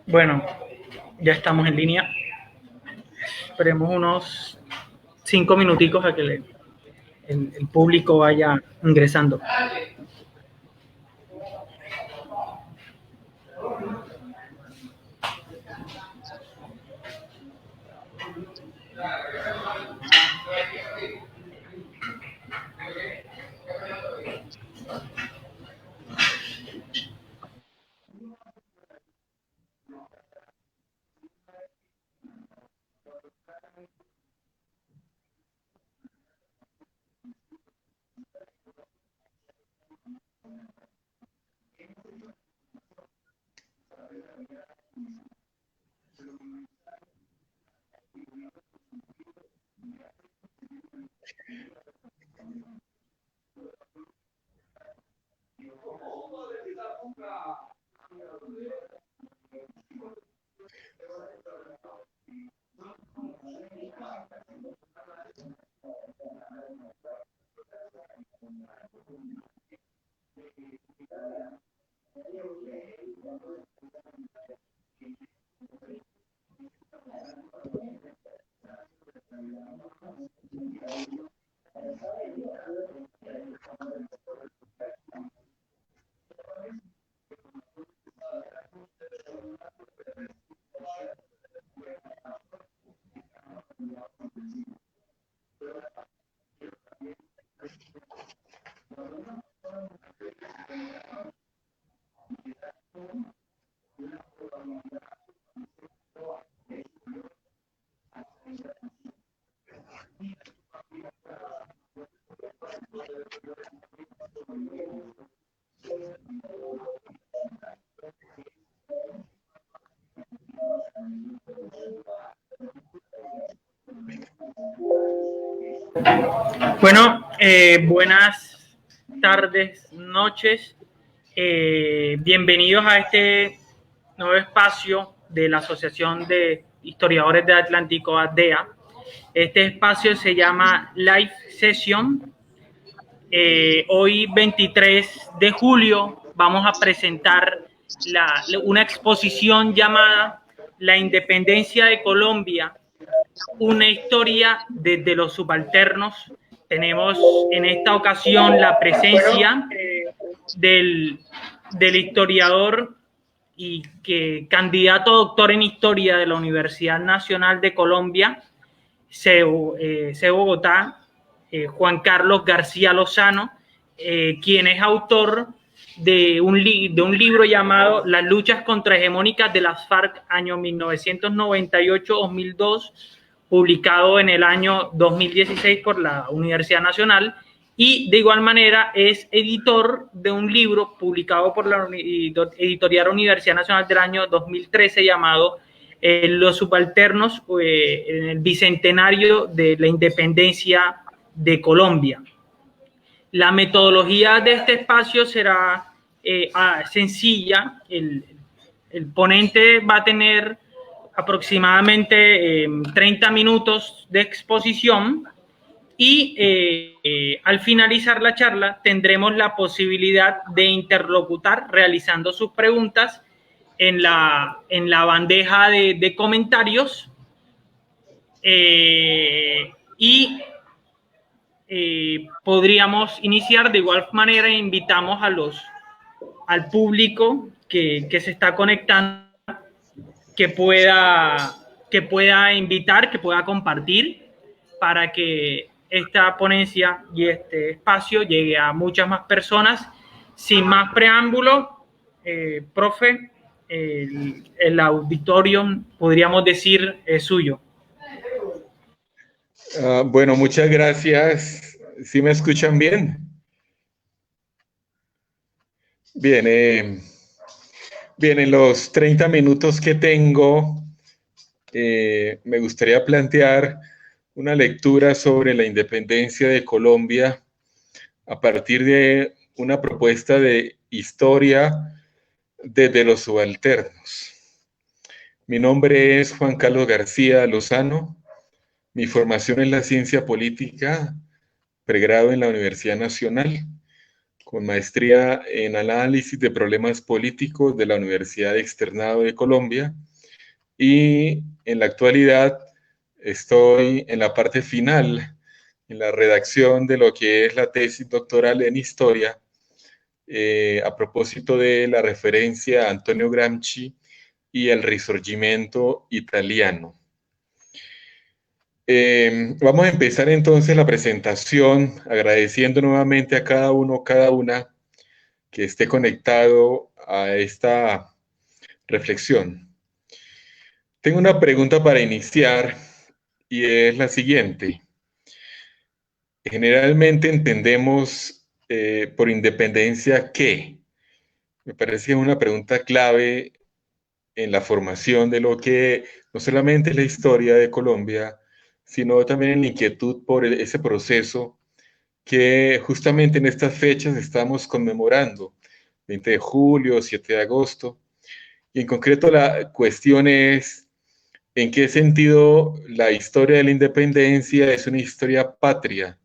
Bueno, ya estamos en línea. Esperemos unos 5 minuticos a que el público vaya ingresando. Bueno, buenas tardes, noches. Bienvenidos a este nuevo espacio de la Asociación de Historiadores del Atlántico, ADEA. Este espacio se llama Live Session. Hoy, 23 de julio, vamos a presentar una exposición llamada La Independencia de Colombia, una historia desde los subalternos. Tenemos en esta ocasión la presencia del historiador y candidato a doctor en historia de la Universidad Nacional de Colombia, CEU Bogotá, Juan Carlos García Lozano, quien es autor de un libro llamado Las luchas contrahegemónicas de las FARC, año 1998-2002, publicado en el año 2016 por la Universidad Nacional, y de igual manera es editor de un libro publicado por la editorial Universidad Nacional del año 2013 llamado Los subalternos en el bicentenario de la independencia de Colombia. La metodología de este espacio será sencilla. El ponente va a tener aproximadamente 30 minutos de exposición y al finalizar la charla tendremos la posibilidad de interlocutar realizando sus preguntas en la bandeja de comentarios y podríamos iniciar. De igual manera invitamos al público que se está conectando que pueda invitar, que pueda compartir, para que esta ponencia y este espacio llegue a muchas más personas. Sin más preámbulo, profe, el auditorio, podríamos decir, es suyo. Bueno, muchas gracias. ¿Sí me escuchan bien? Bien, en los 30 minutos que tengo, me gustaría plantear una lectura sobre la independencia de Colombia a partir de una propuesta de historia desde los subalternos. Mi nombre es Juan Carlos García Lozano. Mi formación es la ciencia política, pregrado en la Universidad Nacional, con maestría en análisis de problemas políticos de la Universidad Externado de Colombia. Y en la actualidad estoy en la parte final, en la redacción de lo que es la tesis doctoral en historia, a propósito de la referencia a Antonio Gramsci y el Risorgimento italiano. Vamos a empezar entonces la presentación agradeciendo nuevamente a cada uno, cada una que esté conectado a esta reflexión. Tengo una pregunta para iniciar y es la siguiente. Generalmente entendemos por independencia ¿qué? Me parece una pregunta clave en la formación de lo que no solamente es la historia de Colombia, sino también en la inquietud por ese proceso que justamente en estas fechas estamos conmemorando, 20 de julio, 7 de agosto, y en concreto la cuestión es en qué sentido la historia de la independencia es una historia patria,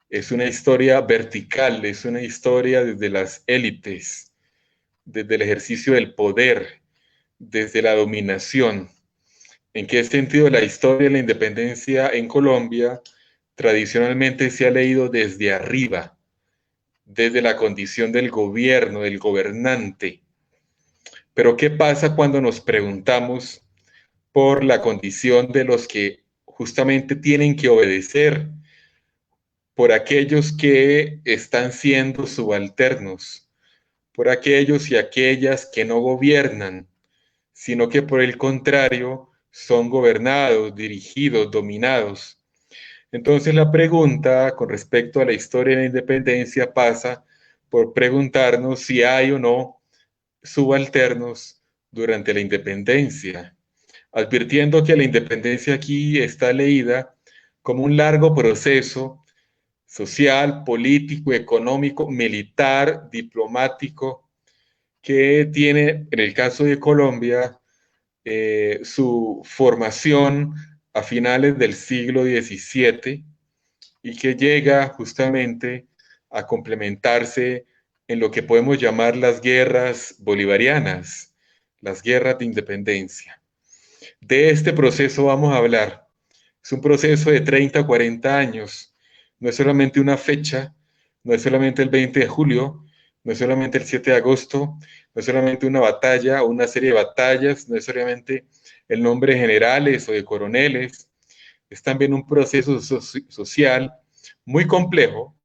es una historia vertical, es una historia desde las élites, desde el ejercicio del poder, desde la dominación. ¿En qué sentido la historia de la independencia en Colombia tradicionalmente se ha leído desde arriba, desde la condición del gobierno, del gobernante? Pero ¿qué pasa cuando nos preguntamos por la condición de los que justamente tienen que obedecer, por aquellos que están siendo subalternos, por aquellos y aquellas que no gobiernan, sino que por el contrario son gobernados, dirigidos, dominados? Entonces la pregunta con respecto a la historia de la independencia pasa por preguntarnos si hay o no subalternos durante la independencia, advirtiendo que la independencia aquí está leída como un largo proceso social, político, económico, militar, diplomático, que tiene, en el caso de Colombia, su formación a finales del siglo XVII y que llega justamente a complementarse en lo que podemos llamar las guerras bolivarianas, las guerras de independencia. De este proceso vamos a hablar. Es un proceso de 30 a 40 años. No es solamente una fecha, no es solamente el 20 de julio, no es solamente el 7 de agosto, no es solamente una batalla o una serie de batallas, no es solamente el nombre de generales o de coroneles, es también un proceso social muy complejo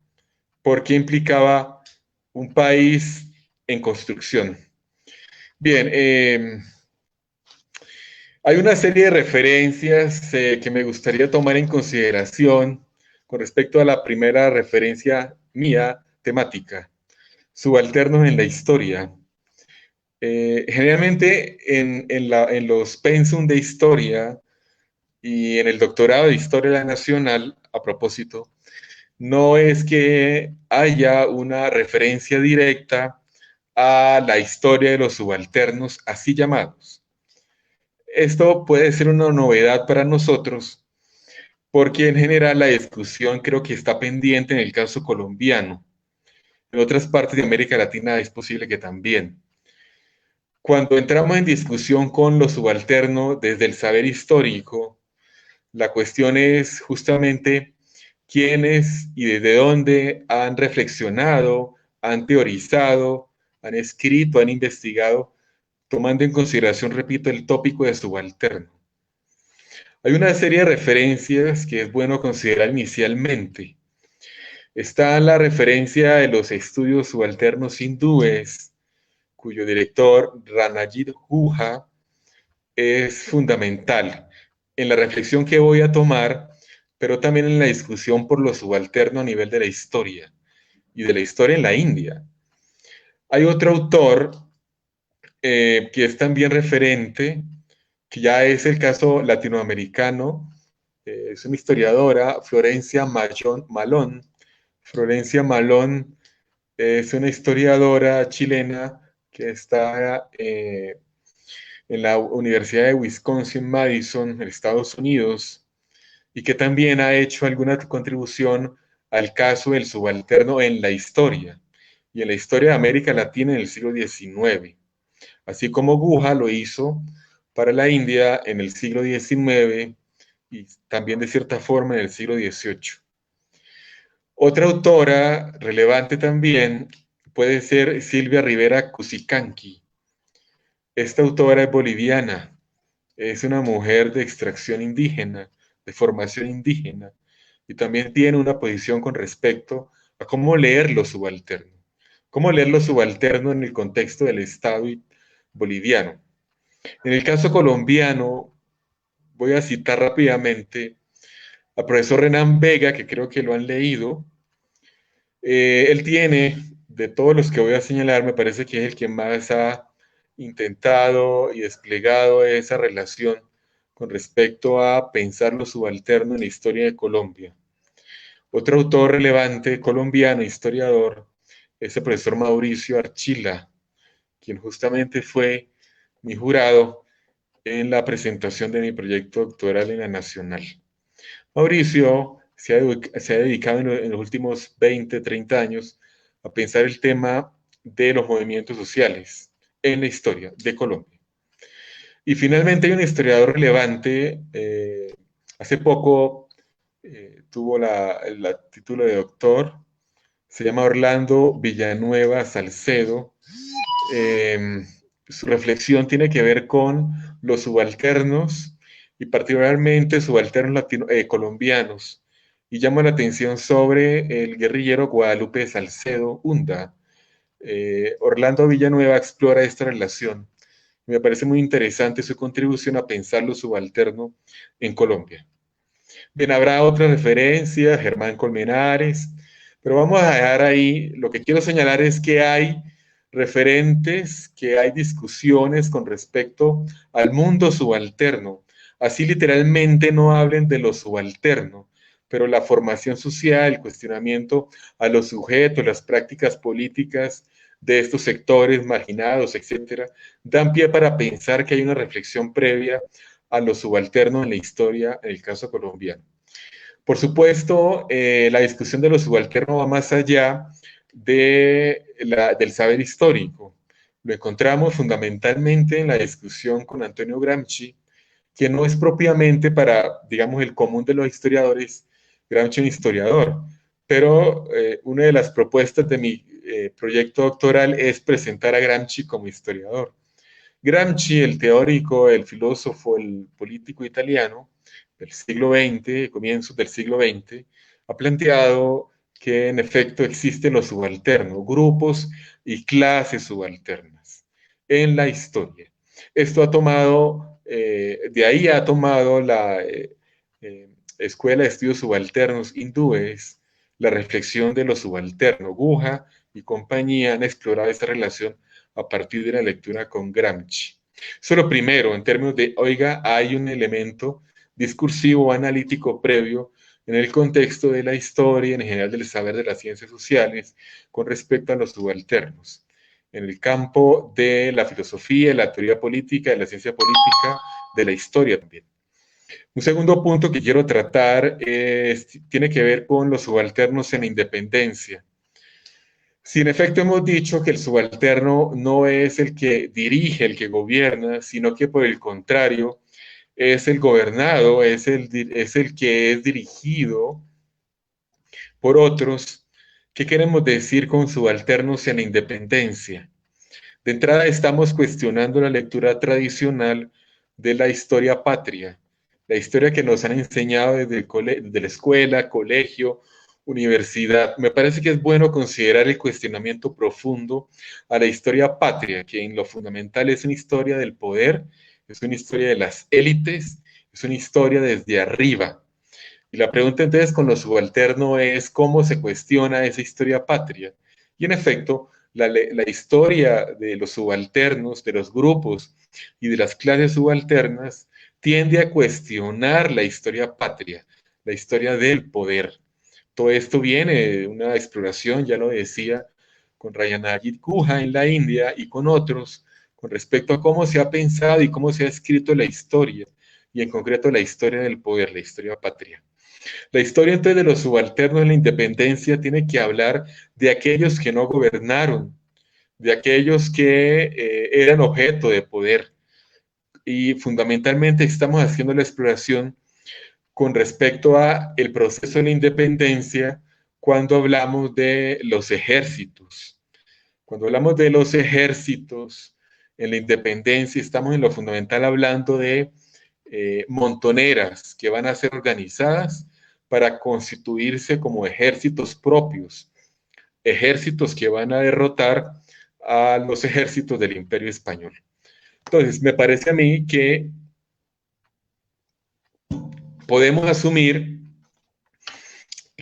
porque implicaba un país en construcción. Bien, hay una serie de referencias que me gustaría tomar en consideración con respecto a la primera referencia mía temática, subalternos en la historia. Generalmente en los pensum de historia y en el doctorado de Historia Nacional, a propósito, no es que haya una referencia directa a la historia de los subalternos así llamados. Esto puede ser una novedad para nosotros porque en general la discusión creo que está pendiente en el caso colombiano. En otras partes de América Latina es posible que también. Cuando entramos en discusión con lo subalterno desde el saber histórico, la cuestión es justamente quiénes y desde dónde han reflexionado, han teorizado, han escrito, han investigado, tomando en consideración, repito, el tópico de subalterno. Hay una serie de referencias que es bueno considerar inicialmente. Está la referencia de los estudios subalternos hindúes, cuyo director Ranajit Guha es fundamental en la reflexión que voy a tomar, pero también en la discusión por lo subalterno a nivel de la historia y de la historia en la India. Hay otro autor que es también referente, que ya es el caso latinoamericano, es una historiadora, Florencia Malón. Florencia Malón es una historiadora chilena que está en la Universidad de Wisconsin-Madison, en Estados Unidos, y que también ha hecho alguna contribución al caso del subalterno en la historia, y en la historia de América Latina en el siglo XIX, así como Guha lo hizo para la India en el siglo XIX y también de cierta forma en el siglo XVIII. Otra autora relevante también puede ser Silvia Rivera Cusicanqui. Esta autora es boliviana, es una mujer de extracción indígena, de formación indígena, y también tiene una posición con respecto a cómo leer lo subalterno. Cómo leer lo subalterno en el contexto del Estado boliviano. En el caso colombiano, voy a citar rápidamente al profesor Renan Vega, que creo que lo han leído. Él tiene, de todos los que voy a señalar, me parece que es el que más ha intentado y desplegado esa relación con respecto a pensar lo subalterno en la historia de Colombia. Otro autor relevante colombiano, historiador, es el profesor Mauricio Archila, quien justamente fue mi jurado en la presentación de mi proyecto doctoral en la Nacional. Mauricio se ha dedicado en los últimos 20, 30 años a pensar el tema de los movimientos sociales en la historia de Colombia. Y finalmente hay un historiador relevante, hace poco tuvo el título de doctor, se llama Orlando Villanueva Salcedo. Su reflexión tiene que ver con los subalternos y particularmente subalternos colombianos, y llama la atención sobre el guerrillero Guadalupe Salcedo Hunda. Orlando Villanueva explora esta relación. Me parece muy interesante su contribución a pensar lo subalterno en Colombia. Bien, habrá otras referencias, Germán Colmenares, pero vamos a dejar ahí. Lo que quiero señalar es que hay referentes, que hay discusiones con respecto al mundo subalterno. Así literalmente no hablen de lo subalterno, pero la formación social, el cuestionamiento a los sujetos, las prácticas políticas de estos sectores marginados, etcétera, dan pie para pensar que hay una reflexión previa a lo subalterno en la historia, en el caso colombiano. Por supuesto, la discusión de lo subalterno va más allá del saber histórico. Lo encontramos fundamentalmente en la discusión con Antonio Gramsci, que no es propiamente para, digamos, el común de los historiadores, Gramsci un historiador, pero una de las propuestas de mi proyecto doctoral es presentar a Gramsci como historiador. Gramsci, el teórico, el filósofo, el político italiano del siglo XX, comienzos del siglo XX, ha planteado que en efecto existen los subalternos, grupos y clases subalternas en la historia. Esto ha tomado, de ahí ha tomado la Escuela de Estudios Subalternos hindúes, la reflexión de los subalternos. Guha y compañía han explorado esta relación a partir de la lectura con Gramsci. Solo primero, en términos de, oiga, hay un elemento discursivo analítico previo en el contexto de la historia, en general del saber de las ciencias sociales, con respecto a los subalternos. En el campo de la filosofía, de la teoría política, de la ciencia política, de la historia también. Un segundo punto que quiero tratar tiene que ver con los subalternos en la independencia. Si en efecto hemos dicho que el subalterno no es el que dirige, el que gobierna, sino que por el contrario es el gobernado, es el que es dirigido por otros, ¿qué queremos decir con subalternos en la independencia? De entrada estamos cuestionando la lectura tradicional de la historia patria, la historia que nos han enseñado desde la escuela, colegio, universidad. Me parece que es bueno considerar el cuestionamiento profundo a la historia patria, que en lo fundamental es una historia del poder, es una historia de las élites, es una historia desde arriba. Y la pregunta entonces con lo subalterno es cómo se cuestiona esa historia patria. Y en efecto, la historia de los subalternos, de los grupos y de las clases subalternas tiende a cuestionar la historia patria, la historia del poder. Todo esto viene de una exploración, ya lo decía, con Rajanajit Guha en la India y con otros, con respecto a cómo se ha pensado y cómo se ha escrito la historia, y en concreto la historia del poder, la historia patria. La historia entonces de los subalternos en la independencia tiene que hablar de aquellos que no gobernaron, de aquellos que eran objeto de poder. Y fundamentalmente estamos haciendo la exploración con respecto a el proceso de la independencia cuando hablamos de los ejércitos. Cuando hablamos de los ejércitos en la independencia, estamos en lo fundamental hablando de montoneras que van a ser organizadas para constituirse como ejércitos propios, ejércitos que van a derrotar a los ejércitos del Imperio Español. Entonces, me parece a mí que podemos asumir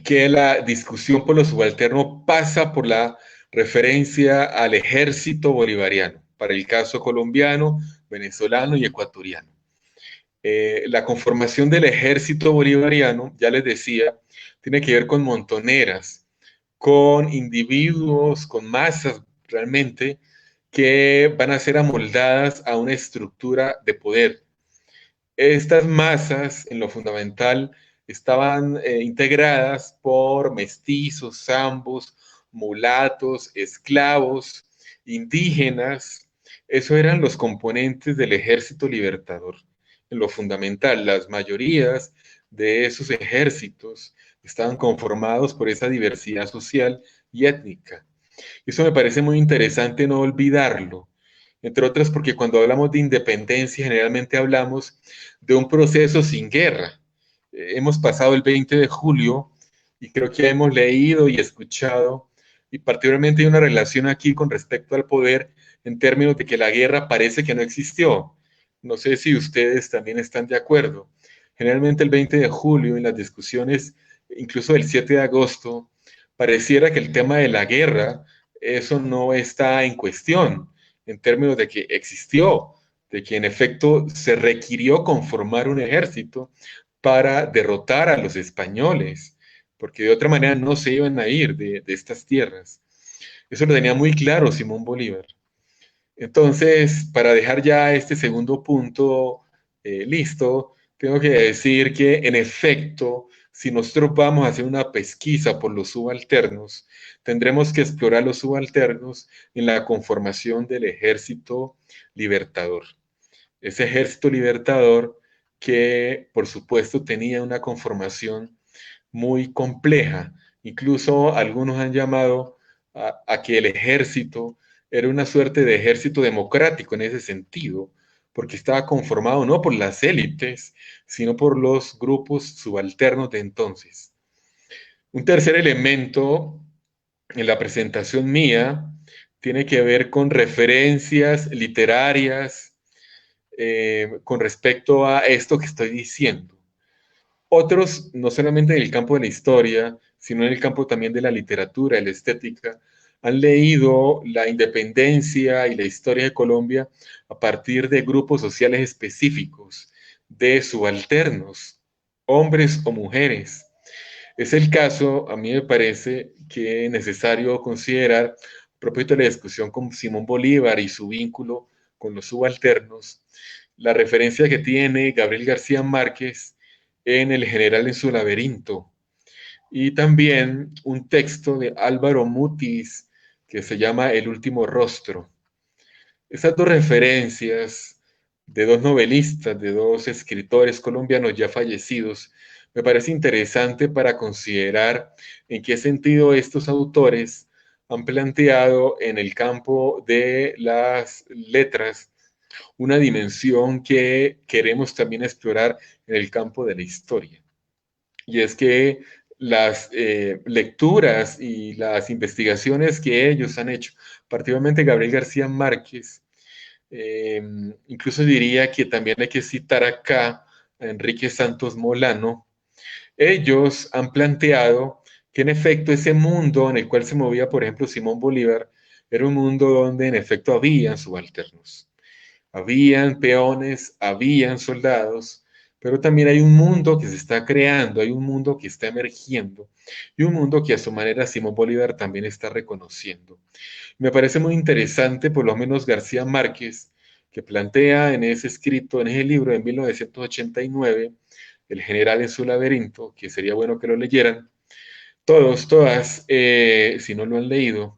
que la discusión por los subalternos pasa por la referencia al ejército bolivariano, para el caso colombiano, venezolano y ecuatoriano. La conformación del ejército bolivariano, ya les decía, tiene que ver con montoneras, con individuos, con masas realmente, que van a ser amoldadas a una estructura de poder. Estas masas, en lo fundamental, estaban integradas por mestizos, zambos, mulatos, esclavos, indígenas. Esos eran los componentes del ejército libertador. En lo fundamental, las mayorías de esos ejércitos estaban conformados por esa diversidad social y étnica. Eso me parece muy interesante no olvidarlo, entre otras porque cuando hablamos de independencia generalmente hablamos de un proceso sin guerra. Hemos pasado el 20 de julio y creo que hemos leído y escuchado, y particularmente hay una relación aquí con respecto al poder en términos de que la guerra parece que no existió. No sé si ustedes también están de acuerdo. Generalmente el 20 de julio en las discusiones, incluso el 7 de agosto, pareciera que el tema de la guerra, eso no está en cuestión en términos de que existió, de que en efecto se requirió conformar un ejército para derrotar a los españoles, porque de otra manera no se iban a ir de estas tierras. Eso lo tenía muy claro Simón Bolívar. Entonces, para dejar ya este segundo punto listo, tengo que decir que en efecto, si nosotros vamos a hacer una pesquisa por los subalternos, tendremos que explorar los subalternos en la conformación del ejército libertador. Ese ejército libertador que, por supuesto, tenía una conformación muy compleja. Incluso algunos han llamado a que el ejército era una suerte de ejército democrático en ese sentido, porque estaba conformado no por las élites, sino por los grupos subalternos de entonces. Un tercer elemento en la presentación mía tiene que ver con referencias literarias con respecto a esto que estoy diciendo. Otros, no solamente en el campo de la historia, sino en el campo también de la literatura, de la estética, han leído la independencia y la historia de Colombia a partir de grupos sociales específicos, de subalternos, hombres o mujeres. Es el caso, a mí me parece, que es necesario considerar, a propósito de la discusión con Simón Bolívar y su vínculo con los subalternos, la referencia que tiene Gabriel García Márquez en El general en su laberinto, y también un texto de Álvaro Mutis que se llama El último rostro. Esas dos referencias de dos novelistas, de dos escritores colombianos ya fallecidos, me parece interesante para considerar en qué sentido estos autores han planteado en el campo de las letras una dimensión que queremos también explorar en el campo de la historia. Y es que las lecturas y las investigaciones que ellos han hecho, particularmente Gabriel García Márquez, incluso diría que también hay que citar acá a Enrique Santos Molano, ellos han planteado que en efecto ese mundo en el cual se movía, por ejemplo, Simón Bolívar, era un mundo donde en efecto habían subalternos. Habían peones, habían soldados, pero también hay un mundo que se está creando, hay un mundo que está emergiendo y un mundo que a su manera Simón Bolívar también está reconociendo. Me parece muy interesante, por lo menos García Márquez, que plantea en ese escrito, en ese libro de 1989, El general en su laberinto, que sería bueno que lo leyeran, todos, todas, si no lo han leído.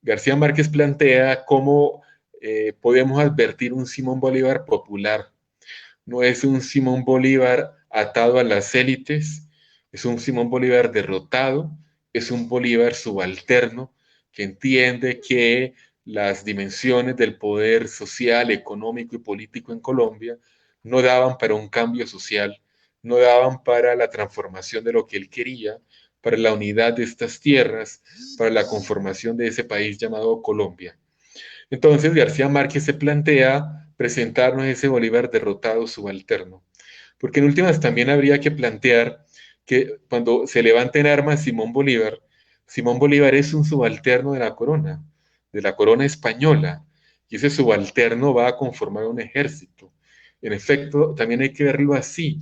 García Márquez plantea cómo podemos advertir un Simón Bolívar popular. No es un Simón Bolívar atado a las élites, es un Simón Bolívar derrotado, es un Bolívar subalterno que entiende que las dimensiones del poder social, económico y político en Colombia no daban para un cambio social, no daban para la transformación de lo que él quería, para la unidad de estas tierras, para la conformación de ese país llamado Colombia. Entonces García Márquez se plantea presentarnos ese Bolívar derrotado subalterno, porque en últimas también habría que plantear que cuando se levanta en armas Simón Bolívar es un subalterno de la corona española, y ese subalterno va a conformar un ejército. En efecto, también hay que verlo así.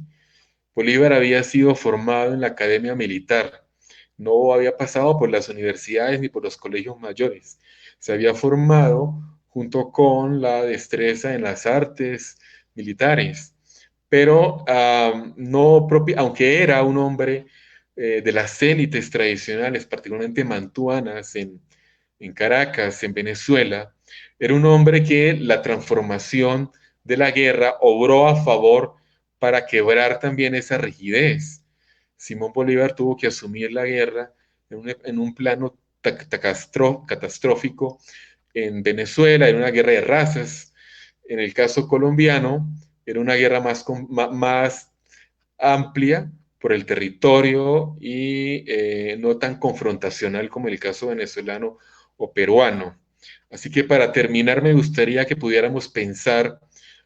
Bolívar había sido formado en la academia militar, no había pasado por las universidades ni por los colegios mayores. Se había formado junto con la destreza en las artes militares, pero no aunque era un hombre de las élites tradicionales, particularmente mantuanas en Caracas, en Venezuela, era un hombre que la transformación de la guerra obró a favor para quebrar también esa rigidez. Simón Bolívar tuvo que asumir la guerra en un plano catastrófico en Venezuela, en una guerra de razas. En el caso colombiano, era una guerra más amplia por el territorio y no tan confrontacional como el caso venezolano o peruano. Así que para terminar, me gustaría que pudiéramos pensar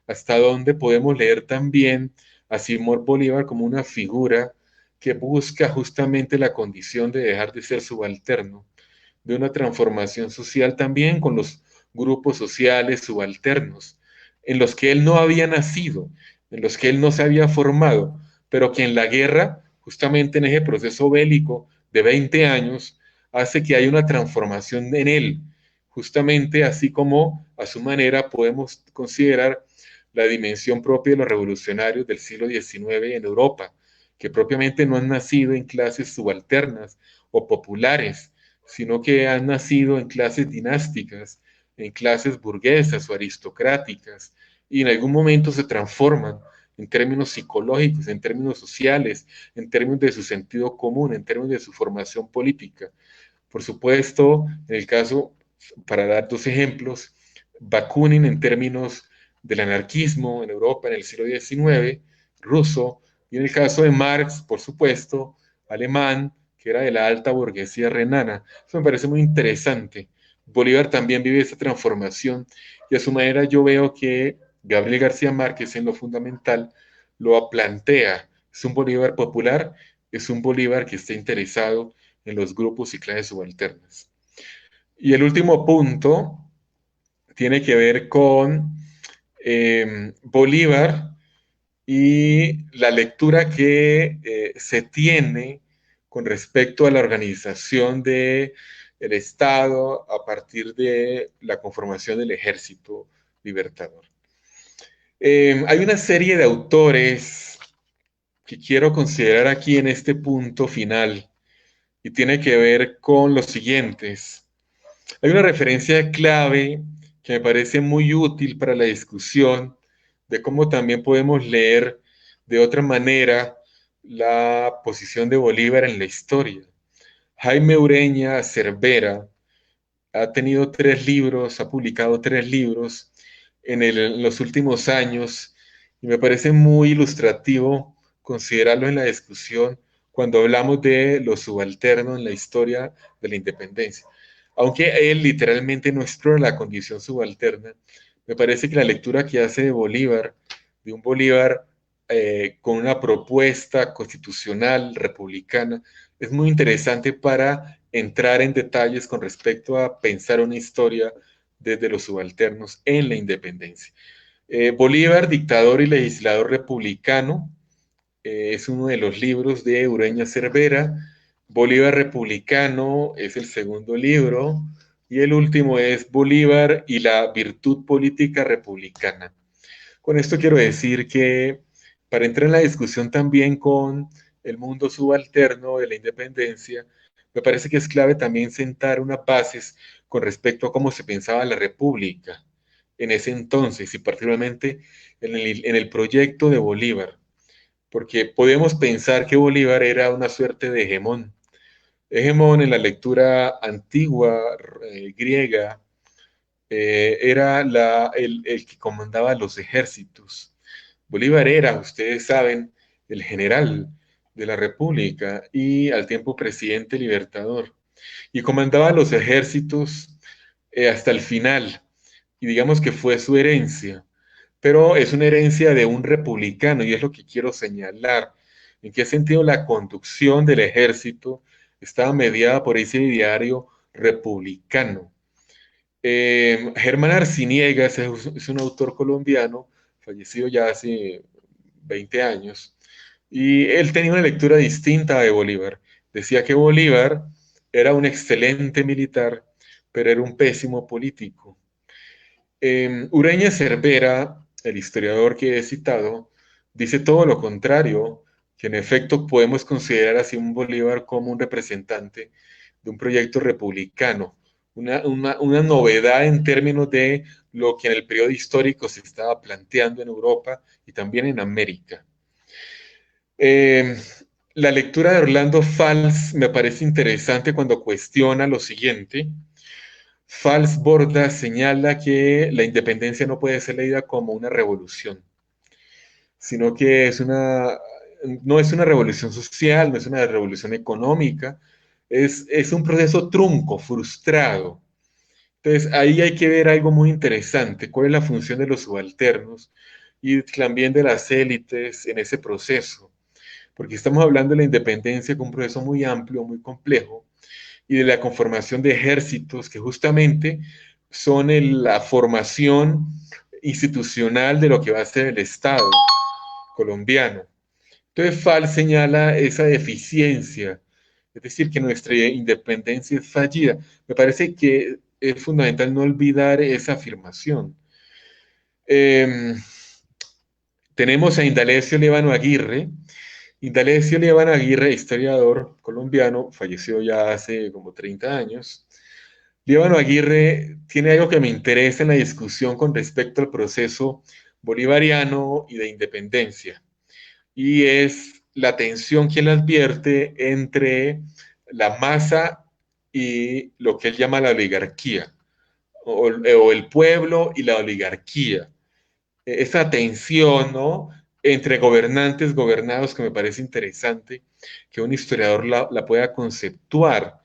hasta dónde podemos leer también a Simón Bolívar como una figura que busca justamente la condición de dejar de ser subalterno, de una transformación social también con los grupos sociales subalternos, en los que él no había nacido, en los que él no se había formado, pero que en la guerra, justamente en ese proceso bélico de 20 años, hace que haya una transformación en él, justamente así como a su manera podemos considerar la dimensión propia de los revolucionarios del siglo XIX en Europa, que propiamente no han nacido en clases subalternas o populares, sino que han nacido en clases dinásticas, en clases burguesas o aristocráticas, y en algún momento se transforman en términos psicológicos, en términos sociales, en términos de su sentido común, en términos de su formación política. Por supuesto, en el caso, para dar dos ejemplos, Bakunin en términos del anarquismo en Europa en el siglo XIX, ruso, y en el caso de Marx, por supuesto, alemán, que era de la alta burguesía renana. Eso me parece muy interesante. Bolívar también vive esa transformación y a su manera yo veo que Gabriel García Márquez en lo fundamental lo plantea. Es un Bolívar popular, es un Bolívar que está interesado en los grupos y clases subalternas. Y el último punto tiene que ver con Bolívar y la lectura que se tiene con respecto a la organización del Estado a partir de la conformación del Ejército Libertador. Hay una serie de autores que quiero considerar aquí en este punto final y tiene que ver con los siguientes. Hay una referencia clave que me parece muy útil para la discusión de cómo también podemos leer de otra manera la posición de Bolívar en la historia. Jaime Ureña Cervera ha tenido 3 libros, ha publicado 3 libros en los últimos años y me parece muy ilustrativo considerarlo en la discusión cuando hablamos de lo subalterno en la historia de la independencia. Aunque él literalmente no explora la condición subalterna, me parece que la lectura que hace de Bolívar, de un Bolívar con una propuesta constitucional republicana, es muy interesante para entrar en detalles con respecto a pensar una historia desde los subalternos en la independencia. Bolívar, dictador y legislador republicano, es uno de los libros de Ureña Cervera. Bolívar Republicano es el segundo libro. Y el último es Bolívar y la virtud política republicana. Con esto quiero decir que para entrar en la discusión también con el mundo subalterno de la independencia, me parece que es clave también sentar unas bases con respecto a cómo se pensaba la república en ese entonces y particularmente en el proyecto de Bolívar, porque podemos pensar que Bolívar era una suerte de hegemón, hegemón en la lectura antigua griega, era el que comandaba los ejércitos. Bolívar era, ustedes saben, el general de la República y al tiempo presidente libertador. Y comandaba los ejércitos hasta el final. Y digamos que fue su herencia. Pero es una herencia de un republicano y es lo que quiero señalar. ¿En qué sentido la conducción del ejército estaba mediada por ese ideario republicano? Germán Arciniegas es un autor colombiano, fallecido ya hace 20 años, y él tenía una lectura distinta de Bolívar. Decía que Bolívar era un excelente militar, pero era un pésimo político. Ureña Cervera, el historiador que he citado, dice todo lo contrario, que en efecto podemos considerar así un Bolívar como un representante de un proyecto republicano, una novedad en términos de lo que en el periodo histórico se estaba planteando en Europa y también en América. Eh, la lectura de Orlando Fals me parece interesante cuando cuestiona lo siguiente. Fals Borda señala que la independencia no puede ser leída como una revolución, sino que no es una revolución social, no es una revolución económica, es un proceso trunco, frustrado. Entonces, ahí hay que ver algo muy interesante, cuál es la función de los subalternos y también de las élites en ese proceso, porque estamos hablando de la independencia como un proceso muy amplio, muy complejo, y de la conformación de ejércitos que justamente son la formación institucional de lo que va a ser el Estado colombiano. Entonces, Fall señala esa deficiencia, es decir, que nuestra independencia es fallida. Me parece que es fundamental no olvidar esa afirmación. Eh, tenemos a Indalecio Líbano Aguirre. Indalecio Líbano Aguirre, historiador colombiano, falleció ya hace como 30 años. Líbano Aguirre tiene algo que me interesa en la discusión con respecto al proceso bolivariano y de independencia, y es la tensión que él advierte entre la masa y lo que él llama la oligarquía, o el pueblo y la oligarquía. Esa tensión, ¿no?, entre gobernantes, gobernados, que me parece interesante que un historiador la pueda conceptuar.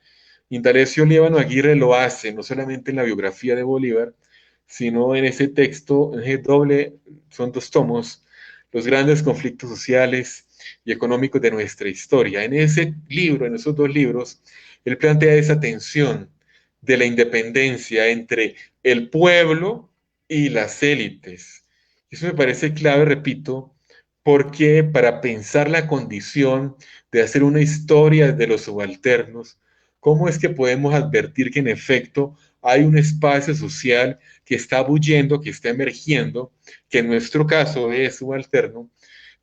Indalecio Líbano Aguirre lo hace, no solamente en la biografía de Bolívar, sino en ese texto, en ese doble, son 2 tomos, los grandes conflictos sociales y económicos de nuestra historia. En ese libro, en esos 2 libros, él plantea esa tensión de la independencia entre el pueblo y las élites. Eso me parece clave, repito, porque para pensar la condición de hacer una historia de los subalternos, ¿cómo es que podemos advertir que en efecto hay un espacio social que está bullendo, que está emergiendo, que en nuestro caso es subalterno?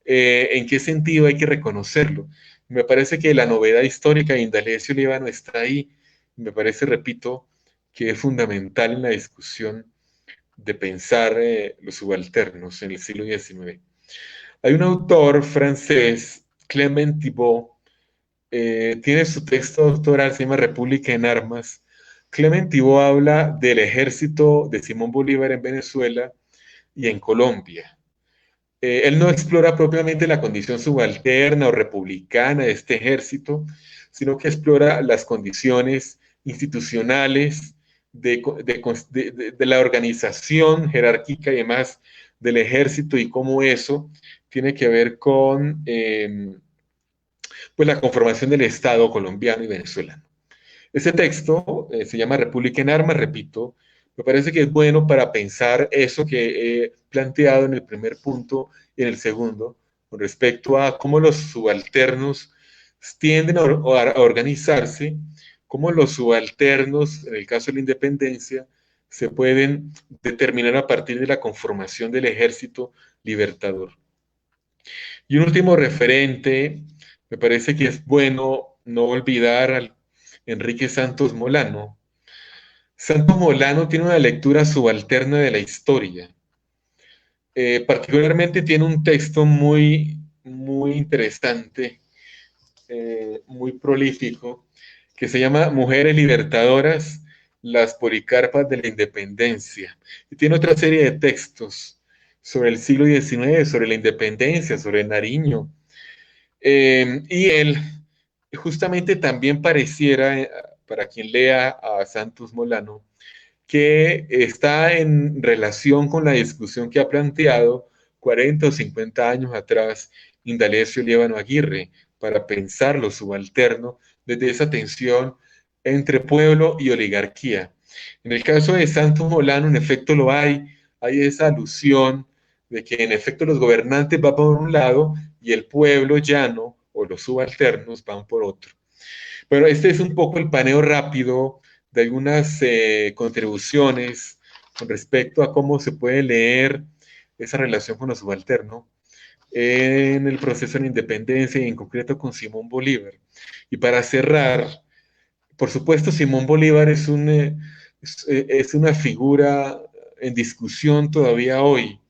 ¿En qué sentido hay que reconocerlo? Me parece que la novedad histórica de Indalecio Líbano está ahí. Me parece, repito, que es fundamental en la discusión de pensar los subalternos en el siglo XIX. Hay un autor francés, Clement Thibault, tiene su texto doctoral, se llama República en Armas. Clement Thibault habla del ejército de Simón Bolívar en Venezuela y en Colombia. Él no explora propiamente la condición subalterna o republicana de este ejército, sino que explora las condiciones institucionales de la organización jerárquica y demás del ejército y cómo eso tiene que ver con pues la conformación del Estado colombiano y venezolano. Ese texto se llama República en Armas, repito, me parece que es bueno para pensar eso que he planteado en el primer punto y en el segundo, con respecto a cómo los subalternos tienden a organizarse, cómo los subalternos, en el caso de la independencia, se pueden determinar a partir de la conformación del ejército libertador. Y un último referente, me parece que es bueno no olvidar al Enrique Santos Molano. Santos Molano tiene una lectura subalterna de la historia. Particularmente tiene un texto muy interesante, muy prolífico, que se llama Mujeres Libertadoras, las Policarpas de la Independencia. Y tiene otra serie de textos sobre el siglo XIX, sobre la independencia, sobre Nariño. Y él justamente también pareciera, para quien lea a Santos Molano, que está en relación con la discusión que ha planteado 40 o 50 años atrás Indalecio Liévano Aguirre para pensar lo subalterno desde esa tensión entre pueblo y oligarquía. En el caso de Santos Molano, en efecto lo hay esa alusión de que en efecto los gobernantes van por un lado y el pueblo llano o los subalternos van por otro. Pero este es un poco el paneo rápido de algunas contribuciones con respecto a cómo se puede leer esa relación con lo subalterno en el proceso de la independencia y en concreto con Simón Bolívar. Y para cerrar, por supuesto, Simón Bolívar es una figura en discusión todavía hoy.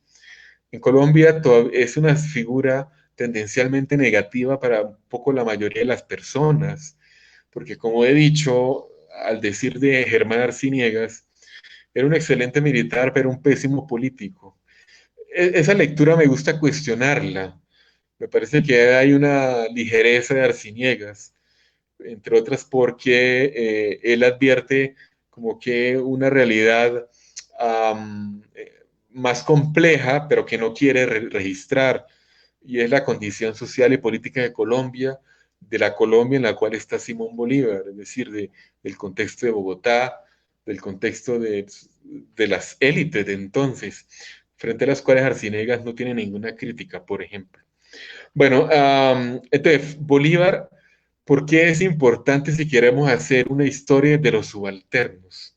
En Colombia es una figura tendencialmente negativa para un poco la mayoría de las personas, porque como he dicho, al decir de Germán Arciniegas, era un excelente militar, pero un pésimo político. Esa lectura me gusta cuestionarla. Me parece que hay una ligereza de Arciniegas, entre otras porque él advierte como que una realidad más compleja, pero que no quiere registrar, y es la condición social y política de Colombia, de la Colombia en la cual está Simón Bolívar, es decir, del contexto de Bogotá, del contexto de las élites de entonces, frente a las cuales Arciniegas no tiene ninguna crítica, por ejemplo. Bueno, entonces, Bolívar, ¿por qué es importante si queremos hacer una historia de los subalternos?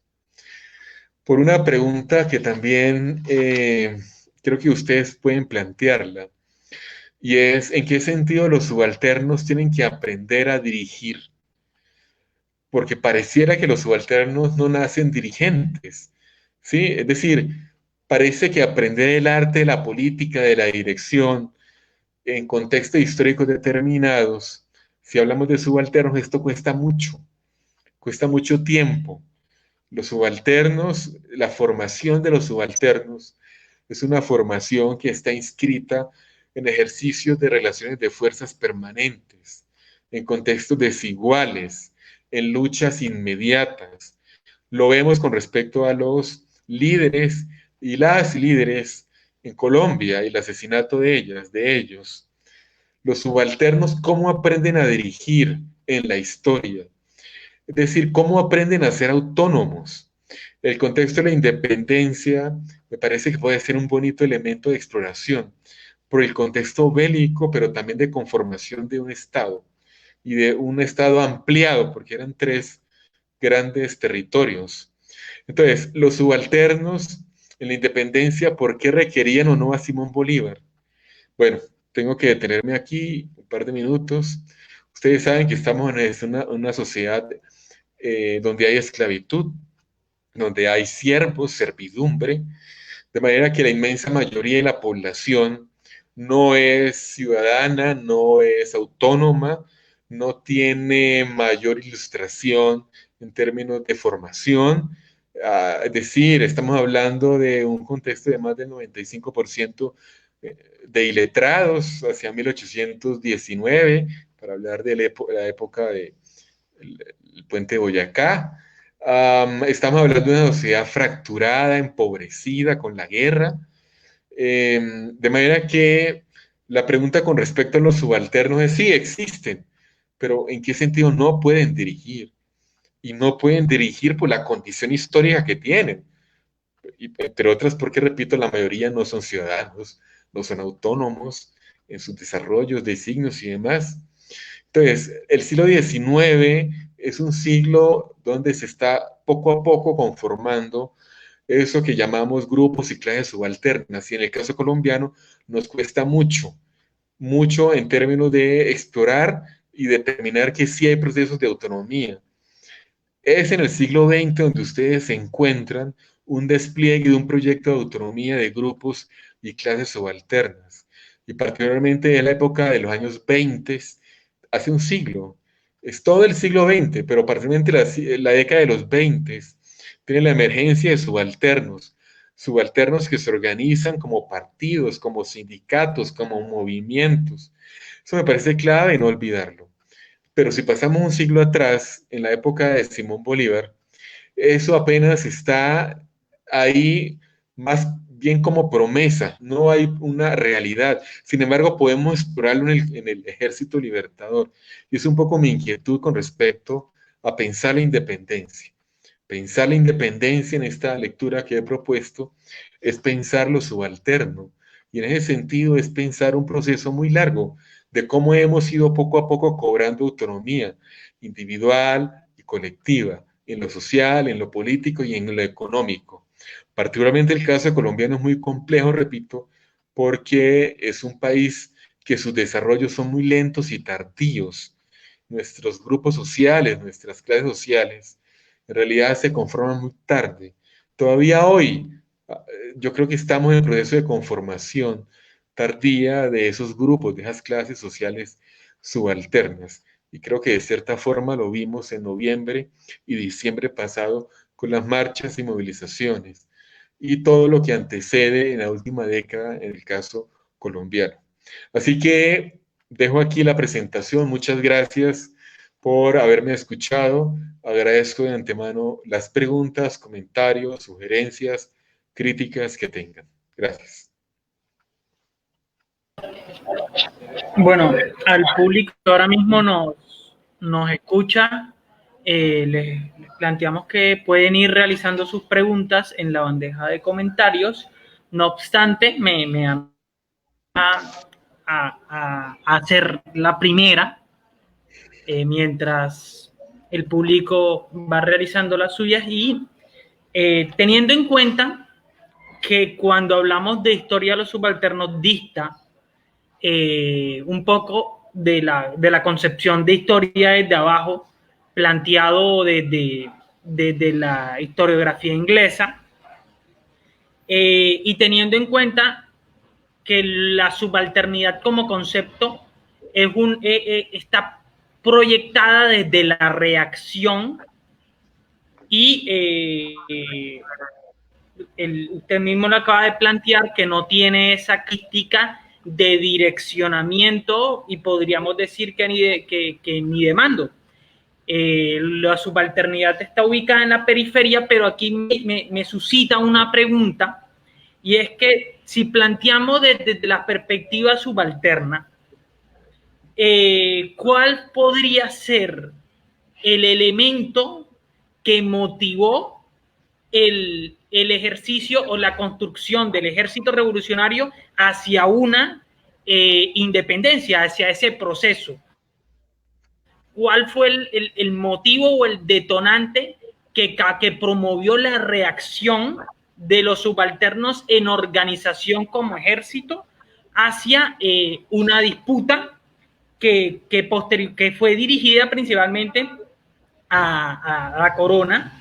Por una pregunta que también creo que ustedes pueden plantearla, y es en qué sentido los subalternos tienen que aprender a dirigir, porque pareciera que los subalternos no nacen dirigentes, ¿sí? Es decir, parece que aprender el arte de la política, de la dirección, en contextos históricos determinados, si hablamos de subalternos, esto cuesta mucho tiempo. Los subalternos, la formación de los subalternos es una formación que está inscrita en ejercicios de relaciones de fuerzas permanentes, en contextos desiguales, en luchas inmediatas. Lo vemos con respecto a los líderes y las líderes en Colombia y el asesinato de ellas, de ellos. Los subalternos, ¿cómo aprenden a dirigir en la historia? Es decir, ¿cómo aprenden a ser autónomos? El contexto de la independencia me parece que puede ser un bonito elemento de exploración por el contexto bélico, pero también de conformación de un Estado y de un Estado ampliado, porque eran 3 grandes territorios. Entonces, los subalternos en la independencia, ¿por qué requerían o no a Simón Bolívar? Bueno, tengo que detenerme aquí un par de minutos. Ustedes saben que estamos en una sociedad donde hay esclavitud, donde hay siervos, servidumbre, de manera que la inmensa mayoría de la población no es ciudadana, no es autónoma, no tiene mayor ilustración en términos de formación. Es decir, estamos hablando de un contexto de más del 95% de iletrados hacia 1819, para hablar de la época del puente de Boyacá. Estamos hablando de una sociedad fracturada, empobrecida con la guerra. De manera que la pregunta con respecto a los subalternos es sí, existen, pero ¿en qué sentido no pueden dirigir? Y no pueden dirigir por la condición histórica que tienen. Y, entre otras, porque, repito, la mayoría no son ciudadanos, no son autónomos, en sus desarrollos de signos y demás. Entonces, el siglo XIX es un siglo donde se está poco a poco conformando eso que llamamos grupos y clases subalternas. Y en el caso colombiano nos cuesta mucho, mucho en términos de explorar y determinar que sí hay procesos de autonomía. Es en el siglo XX donde ustedes encuentran un despliegue de un proyecto de autonomía de grupos y clases subalternas. Y particularmente en la época de los años 20, hace un siglo. Es todo el siglo XX, pero particularmente la década de los 20 tiene la emergencia de subalternos. Subalternos que se organizan como partidos, como sindicatos, como movimientos. Eso me parece clave no olvidarlo. Pero si pasamos un siglo atrás, en la época de Simón Bolívar, eso apenas está ahí más bien como promesa, no hay una realidad. Sin embargo, podemos explorarlo en el Ejército Libertador. Y es un poco mi inquietud con respecto a pensar la independencia. Pensar la independencia en esta lectura que he propuesto es pensar lo subalterno. Y en ese sentido es pensar un proceso muy largo de cómo hemos ido poco a poco cobrando autonomía individual y colectiva, en lo social, en lo político y en lo económico. Particularmente el caso colombiano es muy complejo, repito, porque es un país que sus desarrollos son muy lentos y tardíos. Nuestros grupos sociales, nuestras clases sociales, en realidad se conforman muy tarde. Todavía hoy, yo creo que estamos en el proceso de conformación tardía de esos grupos, de esas clases sociales subalternas. Y creo que de cierta forma lo vimos en noviembre y diciembre pasado con las marchas y movilizaciones y todo lo que antecede en la última década en el caso colombiano. Así que dejo aquí la presentación. Muchas gracias por haberme escuchado. Agradezco de antemano las preguntas, comentarios, sugerencias, críticas que tengan. Gracias. Bueno, al público que ahora mismo nos escucha, les planteamos que pueden ir realizando sus preguntas en la bandeja de comentarios. No obstante, me van a hacer la primera mientras el público va realizando las suyas y teniendo en cuenta que cuando hablamos de historia de los subalternos dista un poco de la concepción de historia desde abajo, planteado desde la historiografía inglesa, y teniendo en cuenta que la subalternidad como concepto está proyectada desde la reacción y usted mismo lo acaba de plantear, que no tiene esa crítica de direccionamiento y podríamos decir que ni de mando. La subalternidad está ubicada en la periferia, pero aquí me suscita una pregunta, y es que si planteamos desde la perspectiva subalterna, ¿cuál podría ser el elemento que motivó el ejercicio o la construcción del ejército revolucionario hacia una independencia, hacia ese proceso? ¿Cuál fue el motivo o el detonante que promovió la reacción de los subalternos en organización como ejército hacia una disputa que fue dirigida principalmente a la corona?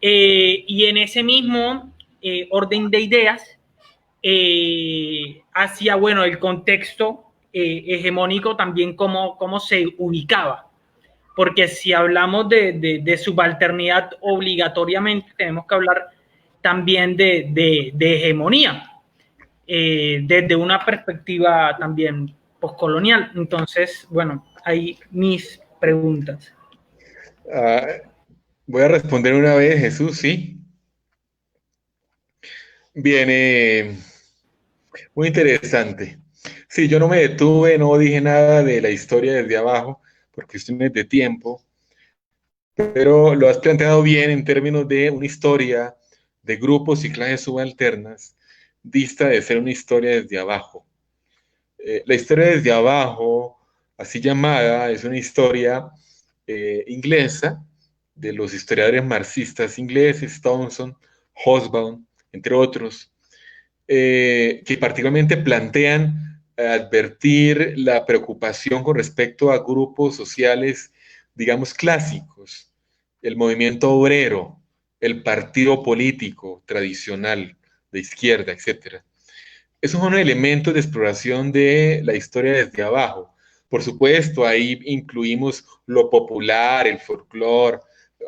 Y en ese mismo orden de ideas, hacia, bueno, el contexto hegemónico también, cómo se ubicaba. Porque si hablamos de subalternidad, obligatoriamente tenemos que hablar también de hegemonía, desde una perspectiva también postcolonial. Entonces, bueno, ahí mis preguntas. Voy a responder una vez, Jesús, ¿sí? Viene muy interesante. Sí, yo no me detuve, no dije nada de la historia desde abajo, por cuestiones de tiempo, pero lo has planteado bien en términos de una historia de grupos y clases subalternas, dista de ser una historia desde abajo. La historia desde abajo, así llamada, es una historia inglesa de los historiadores marxistas ingleses, Townsend, Hobsbawm, entre otros, que particularmente plantean advertir la preocupación con respecto a grupos sociales, digamos, clásicos, el movimiento obrero, el partido político tradicional de izquierda, etcétera. Esos son elementos de exploración de la historia desde abajo. Por supuesto, ahí incluimos lo popular, el folclore,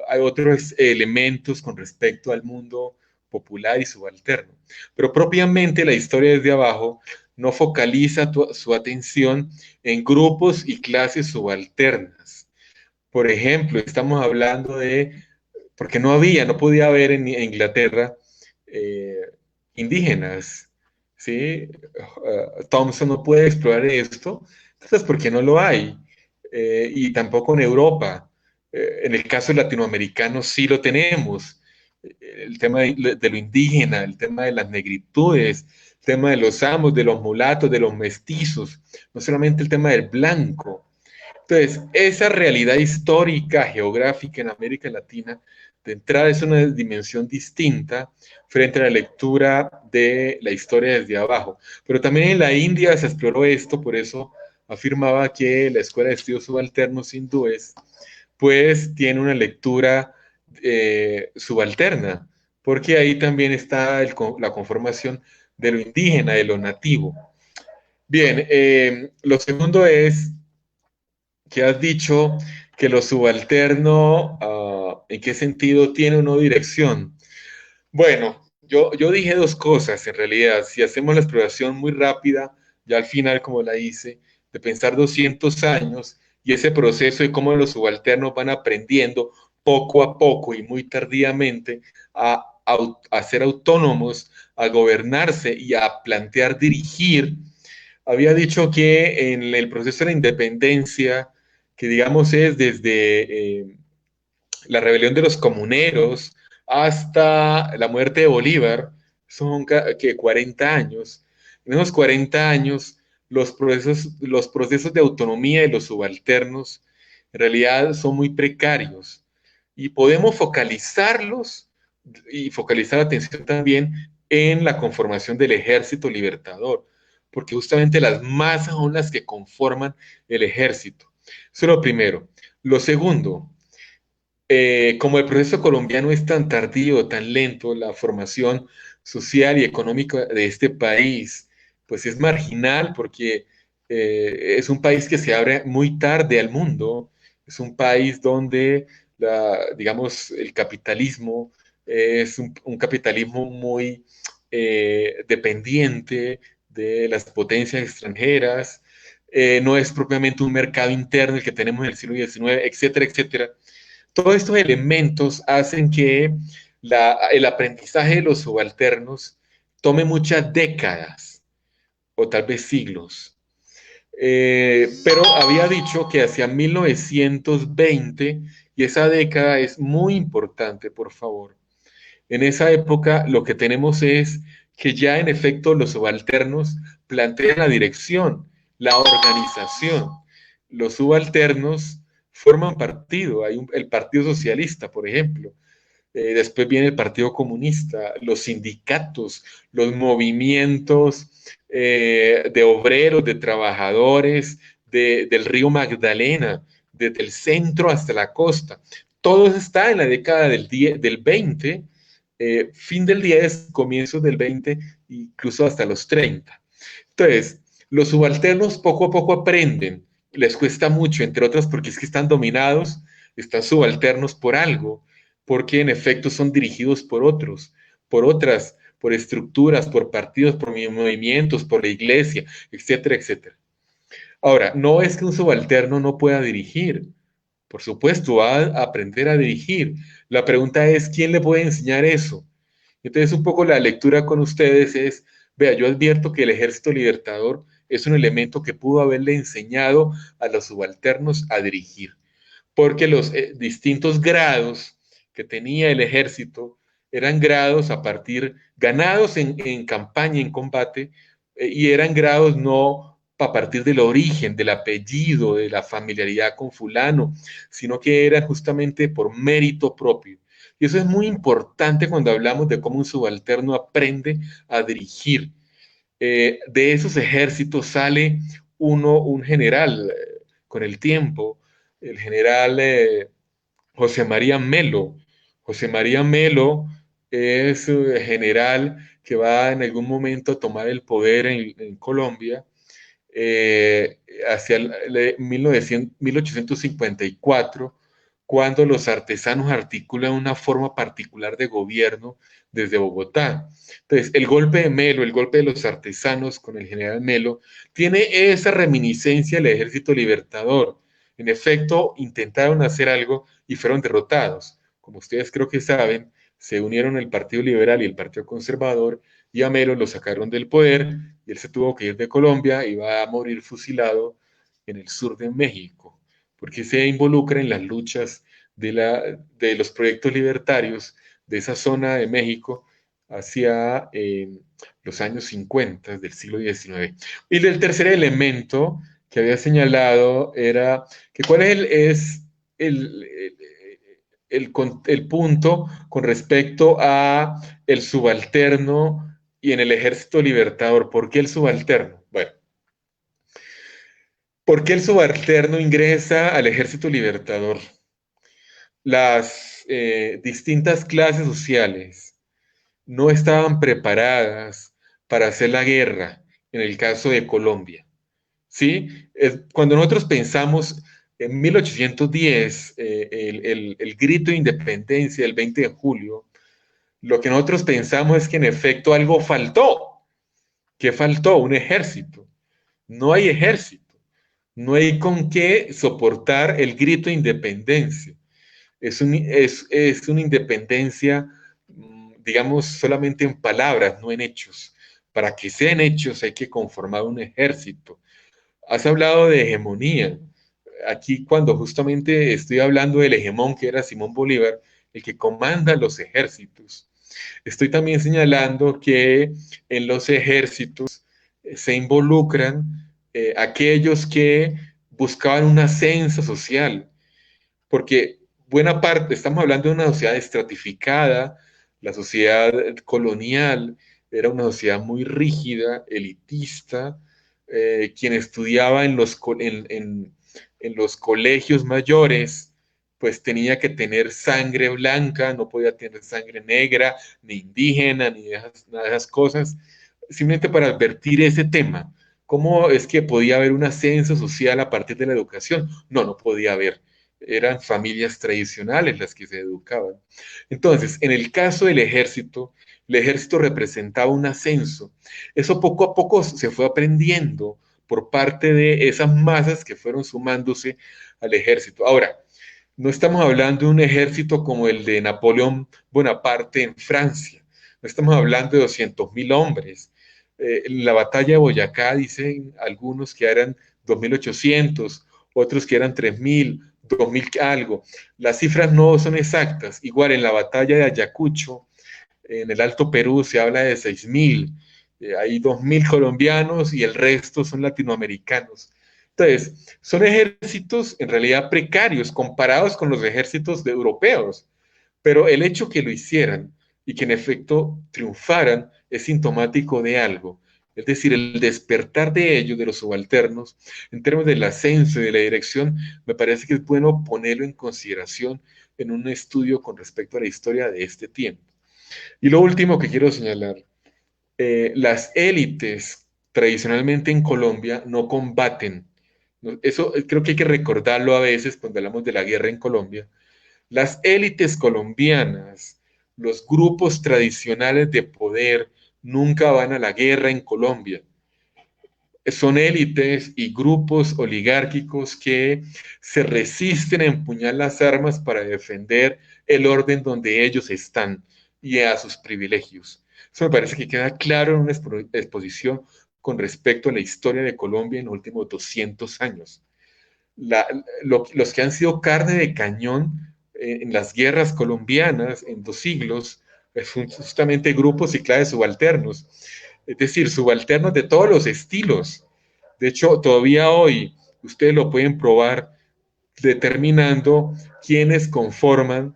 hay otros elementos con respecto al mundo popular y subalterno. Pero propiamente la historia desde abajo no focaliza su atención en grupos y clases subalternas. Por ejemplo, estamos hablando de, porque no podía haber en Inglaterra eh, indígenas, ¿sí? Thompson no puede explorar esto, entonces, ¿por qué no lo hay? Y tampoco en Europa. En el caso latinoamericano sí lo tenemos. El tema de lo indígena, el tema de las negritudes, el tema de los amos, de los mulatos, de los mestizos, no solamente el tema del blanco. Entonces, esa realidad histórica, geográfica en América Latina, de entrada es una dimensión distinta frente a la lectura de la historia desde abajo. Pero también en la India se exploró esto, por eso afirmaba que la Escuela de Estudios Subalternos Hindúes, pues tiene una lectura subalterna, porque ahí también está la conformación de lo indígena, de lo nativo. Bien, lo segundo es que has dicho que lo subalterno, ¿en qué sentido tiene o no dirección? Bueno, yo dije dos cosas en realidad. Si hacemos la exploración muy rápida, ya al final, como la hice, de pensar 200 años y ese proceso de cómo los subalternos van aprendiendo poco a poco y muy tardíamente a ser autónomos, a gobernarse y a plantear dirigir. Había dicho que en el proceso de la independencia, que digamos es desde la rebelión de los comuneros hasta la muerte de Bolívar, son que 40 años. En esos 40 años, los procesos de autonomía de los subalternos en realidad son muy precarios y podemos focalizarlos y focalizar la atención también en la conformación del ejército libertador, porque justamente las masas son las que conforman el ejército. Eso es lo primero. Lo segundo, como el proceso colombiano es tan tardío, tan lento, la formación social y económica de este país, pues es marginal porque es un país que se abre muy tarde al mundo, es un país donde, digamos, el capitalismo es un capitalismo muy dependiente de las potencias extranjeras, no es propiamente un mercado interno el que tenemos en el siglo XIX, etcétera, etcétera. Todos estos elementos hacen que el aprendizaje de los subalternos tome muchas décadas o tal vez siglos. Pero había dicho que hacia 1920, y esa década es muy importante, por favor. En esa época lo que tenemos es que ya en efecto los subalternos plantean la dirección, la organización. Los subalternos forman partido, el Partido Socialista, por ejemplo. Después viene el Partido Comunista, los sindicatos, los movimientos de obreros, de trabajadores, del río Magdalena, desde el centro hasta la costa. Todo eso está en la década del 20, fin del 10, comienzos del 20, incluso hasta los 30. Entonces, los subalternos poco a poco aprenden, les cuesta mucho, entre otras porque es que están dominados, están subalternos por algo, porque en efecto son dirigidos por otros, por otras, por estructuras, por partidos, por movimientos, por la iglesia, etcétera, etcétera. Ahora, no es que un subalterno no pueda dirigir, por supuesto, va a aprender a dirigir. La pregunta es, ¿quién le puede enseñar eso? Entonces, un poco la lectura con ustedes es, vea, yo advierto que el ejército libertador es un elemento que pudo haberle enseñado a los subalternos a dirigir, porque los distintos grados que tenía el ejército eran grados a partir, ganados en campaña, en combate, y eran grados no a partir del origen, del apellido, de la familiaridad con fulano, sino que era justamente por mérito propio. Y eso es muy importante cuando hablamos de cómo un subalterno aprende a dirigir. De esos ejércitos sale un general con el tiempo, el general José María Melo. José María Melo es general que va en algún momento a tomar el poder en Colombia eh, hacia el 1854, cuando los artesanos articulan una forma particular de gobierno desde Bogotá. Entonces, el golpe de Melo, el golpe de los artesanos con el general Melo, tiene esa reminiscencia del Ejército Libertador. En efecto, intentaron hacer algo y fueron derrotados. Como ustedes creo que saben, se unieron el Partido Liberal y el Partido Conservador y a Melo lo sacaron del poder y él se tuvo que ir de Colombia y va a morir fusilado en el sur de México, porque se involucra en las luchas de los proyectos libertarios de esa zona de México hacia los años 50 del siglo XIX. Y el tercer elemento que había señalado era que cuál es el punto con respecto a el subalterno y en el Ejército Libertador. ¿Por qué el subalterno? Bueno, ¿por qué el subalterno ingresa al Ejército Libertador? Las distintas clases sociales no estaban preparadas para hacer la guerra, en el caso de Colombia. ¿Sí? Cuando nosotros pensamos en 1810, el grito de independencia del 20 de julio, lo que nosotros pensamos es que en efecto algo faltó. ¿Qué faltó? Un ejército. No hay ejército. No hay con qué soportar el grito de independencia. Es una independencia, digamos, solamente en palabras, no en hechos. Para que sean hechos hay que conformar un ejército. Has hablado de hegemonía. Aquí cuando justamente estoy hablando del hegemón que era Simón Bolívar, el que comanda los ejércitos. Estoy también señalando que en los ejércitos se involucran aquellos que buscaban un ascenso social, porque buena parte, estamos hablando de una sociedad estratificada, la sociedad colonial era una sociedad muy rígida, elitista, quien estudiaba en los colegios mayores, pues tenía que tener sangre blanca, no podía tener sangre negra, ni indígena, ni nada de esas cosas, simplemente para advertir ese tema. ¿Cómo es que podía haber un ascenso social a partir de la educación? No, no podía haber. Eran familias tradicionales las que se educaban. Entonces, en el caso del ejército, el ejército representaba un ascenso. Eso poco a poco se fue aprendiendo por parte de esas masas que fueron sumándose al ejército. Ahora, no estamos hablando de un ejército como el de Napoleón Bonaparte en Francia. No estamos hablando de 200.000 hombres. En la batalla de Boyacá dicen algunos que eran 2.800, otros que eran 3.000, 2.000 algo. Las cifras no son exactas. Igual en la batalla de Ayacucho, en el Alto Perú, se habla de 6.000. Hay 2.000 colombianos y el resto son latinoamericanos. Entonces, son ejércitos en realidad precarios comparados con los ejércitos europeos, pero el hecho que lo hicieran y que en efecto triunfaran es sintomático de algo. Es decir, el despertar de ellos, de los subalternos, en términos del ascenso y de la dirección, me parece que es bueno ponerlo en consideración en un estudio con respecto a la historia de este tiempo. Y lo último que quiero señalar, las élites tradicionalmente en Colombia no combaten. Eso creo que hay que recordarlo a veces cuando hablamos de la guerra en Colombia. Las élites colombianas, los grupos tradicionales de poder, nunca van a la guerra en Colombia. Son élites y grupos oligárquicos que se resisten a empuñar las armas para defender el orden donde ellos están y a sus privilegios. Eso me parece que queda claro en una exposición con respecto a la historia de Colombia en los últimos 200 años. Los que han sido carne de cañón en las guerras colombianas en 2 siglos son justamente grupos y clases subalternos, es decir, subalternos de todos los estilos, De hecho, todavía hoy ustedes lo pueden probar determinando quiénes conforman,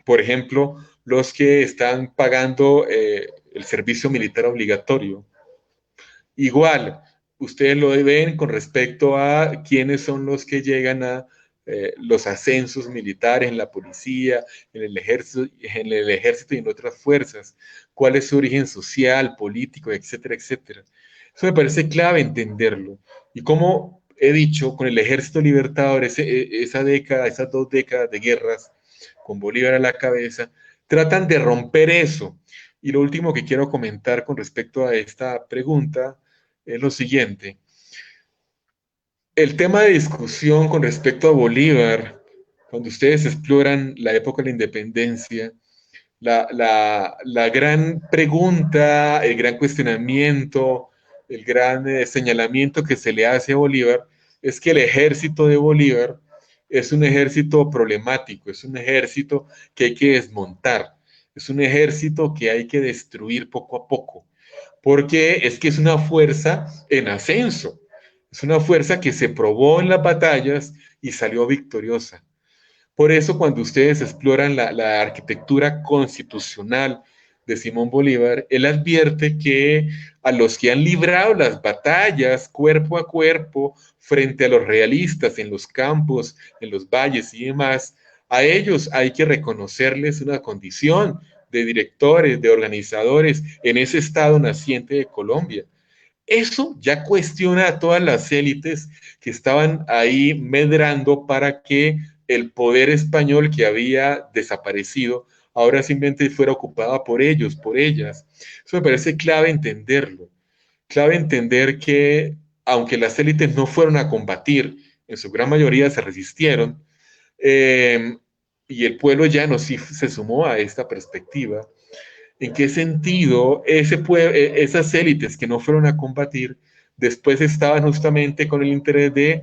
por ejemplo, los que están pagando el servicio militar obligatorio. Igual, ustedes lo ven con respecto a quiénes son los que llegan a los ascensos militares en la policía, en el ejército y en otras fuerzas, cuál es su origen social, político, etcétera, etcétera. Eso me parece clave entenderlo. Y como he dicho, con el ejército libertador, esa década, esas 2 décadas de guerras, con Bolívar a la cabeza, tratan de romper eso. Y lo último que quiero comentar con respecto a esta pregunta es lo siguiente. El tema de discusión con respecto a Bolívar, cuando ustedes exploran la época de la independencia, la gran pregunta, el gran cuestionamiento, el gran señalamiento que se le hace a Bolívar es que el ejército de Bolívar es un ejército problemático, es un ejército que hay que desmontar, es un ejército que hay que destruir poco a poco, porque es que es una fuerza en ascenso, es una fuerza que se probó en las batallas y salió victoriosa. Por eso cuando ustedes exploran la arquitectura constitucional de Simón Bolívar, él advierte que a los que han librado las batallas cuerpo a cuerpo frente a los realistas en los campos, en los valles y demás, a ellos hay que reconocerles una condición de directores, de organizadores en ese estado naciente de Colombia. Eso ya cuestiona a todas las élites que estaban ahí medrando para que el poder español que había desaparecido ahora simplemente fuera ocupado por ellos, por ellas. Eso me parece clave entenderlo. Clave entender que aunque las élites no fueron a combatir, en su gran mayoría se resistieron, eh, y el pueblo llano sí se sumó a esta perspectiva. ¿En qué sentido esas élites que no fueron a combatir después estaban justamente con el interés de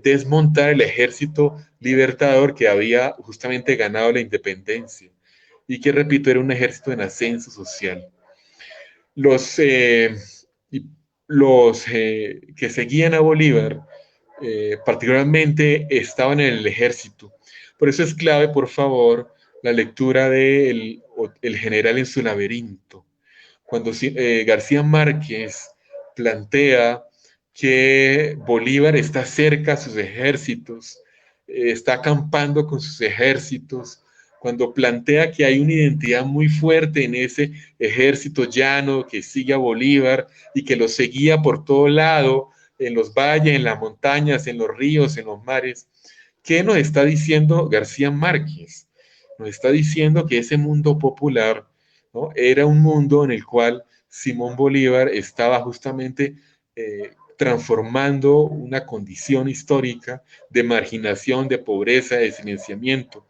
desmontar el ejército libertador que había justamente ganado la independencia y que, repito, era un ejército en ascenso social? Los, eh, los que seguían a Bolívar particularmente estaban en el ejército. Por eso es clave, por favor, la lectura de El general en su laberinto. Cuando García Márquez plantea que Bolívar está cerca a sus ejércitos, está acampando con sus ejércitos, cuando plantea que hay una identidad muy fuerte en ese ejército llano que sigue a Bolívar y que lo seguía por todo lado, en los valles, en las montañas, en los ríos, en los mares. ¿Qué nos está diciendo García Márquez? Nos está diciendo que ese mundo popular, ¿no?, era un mundo en el cual Simón Bolívar estaba justamente transformando una condición histórica de marginación, de pobreza, de silenciamiento.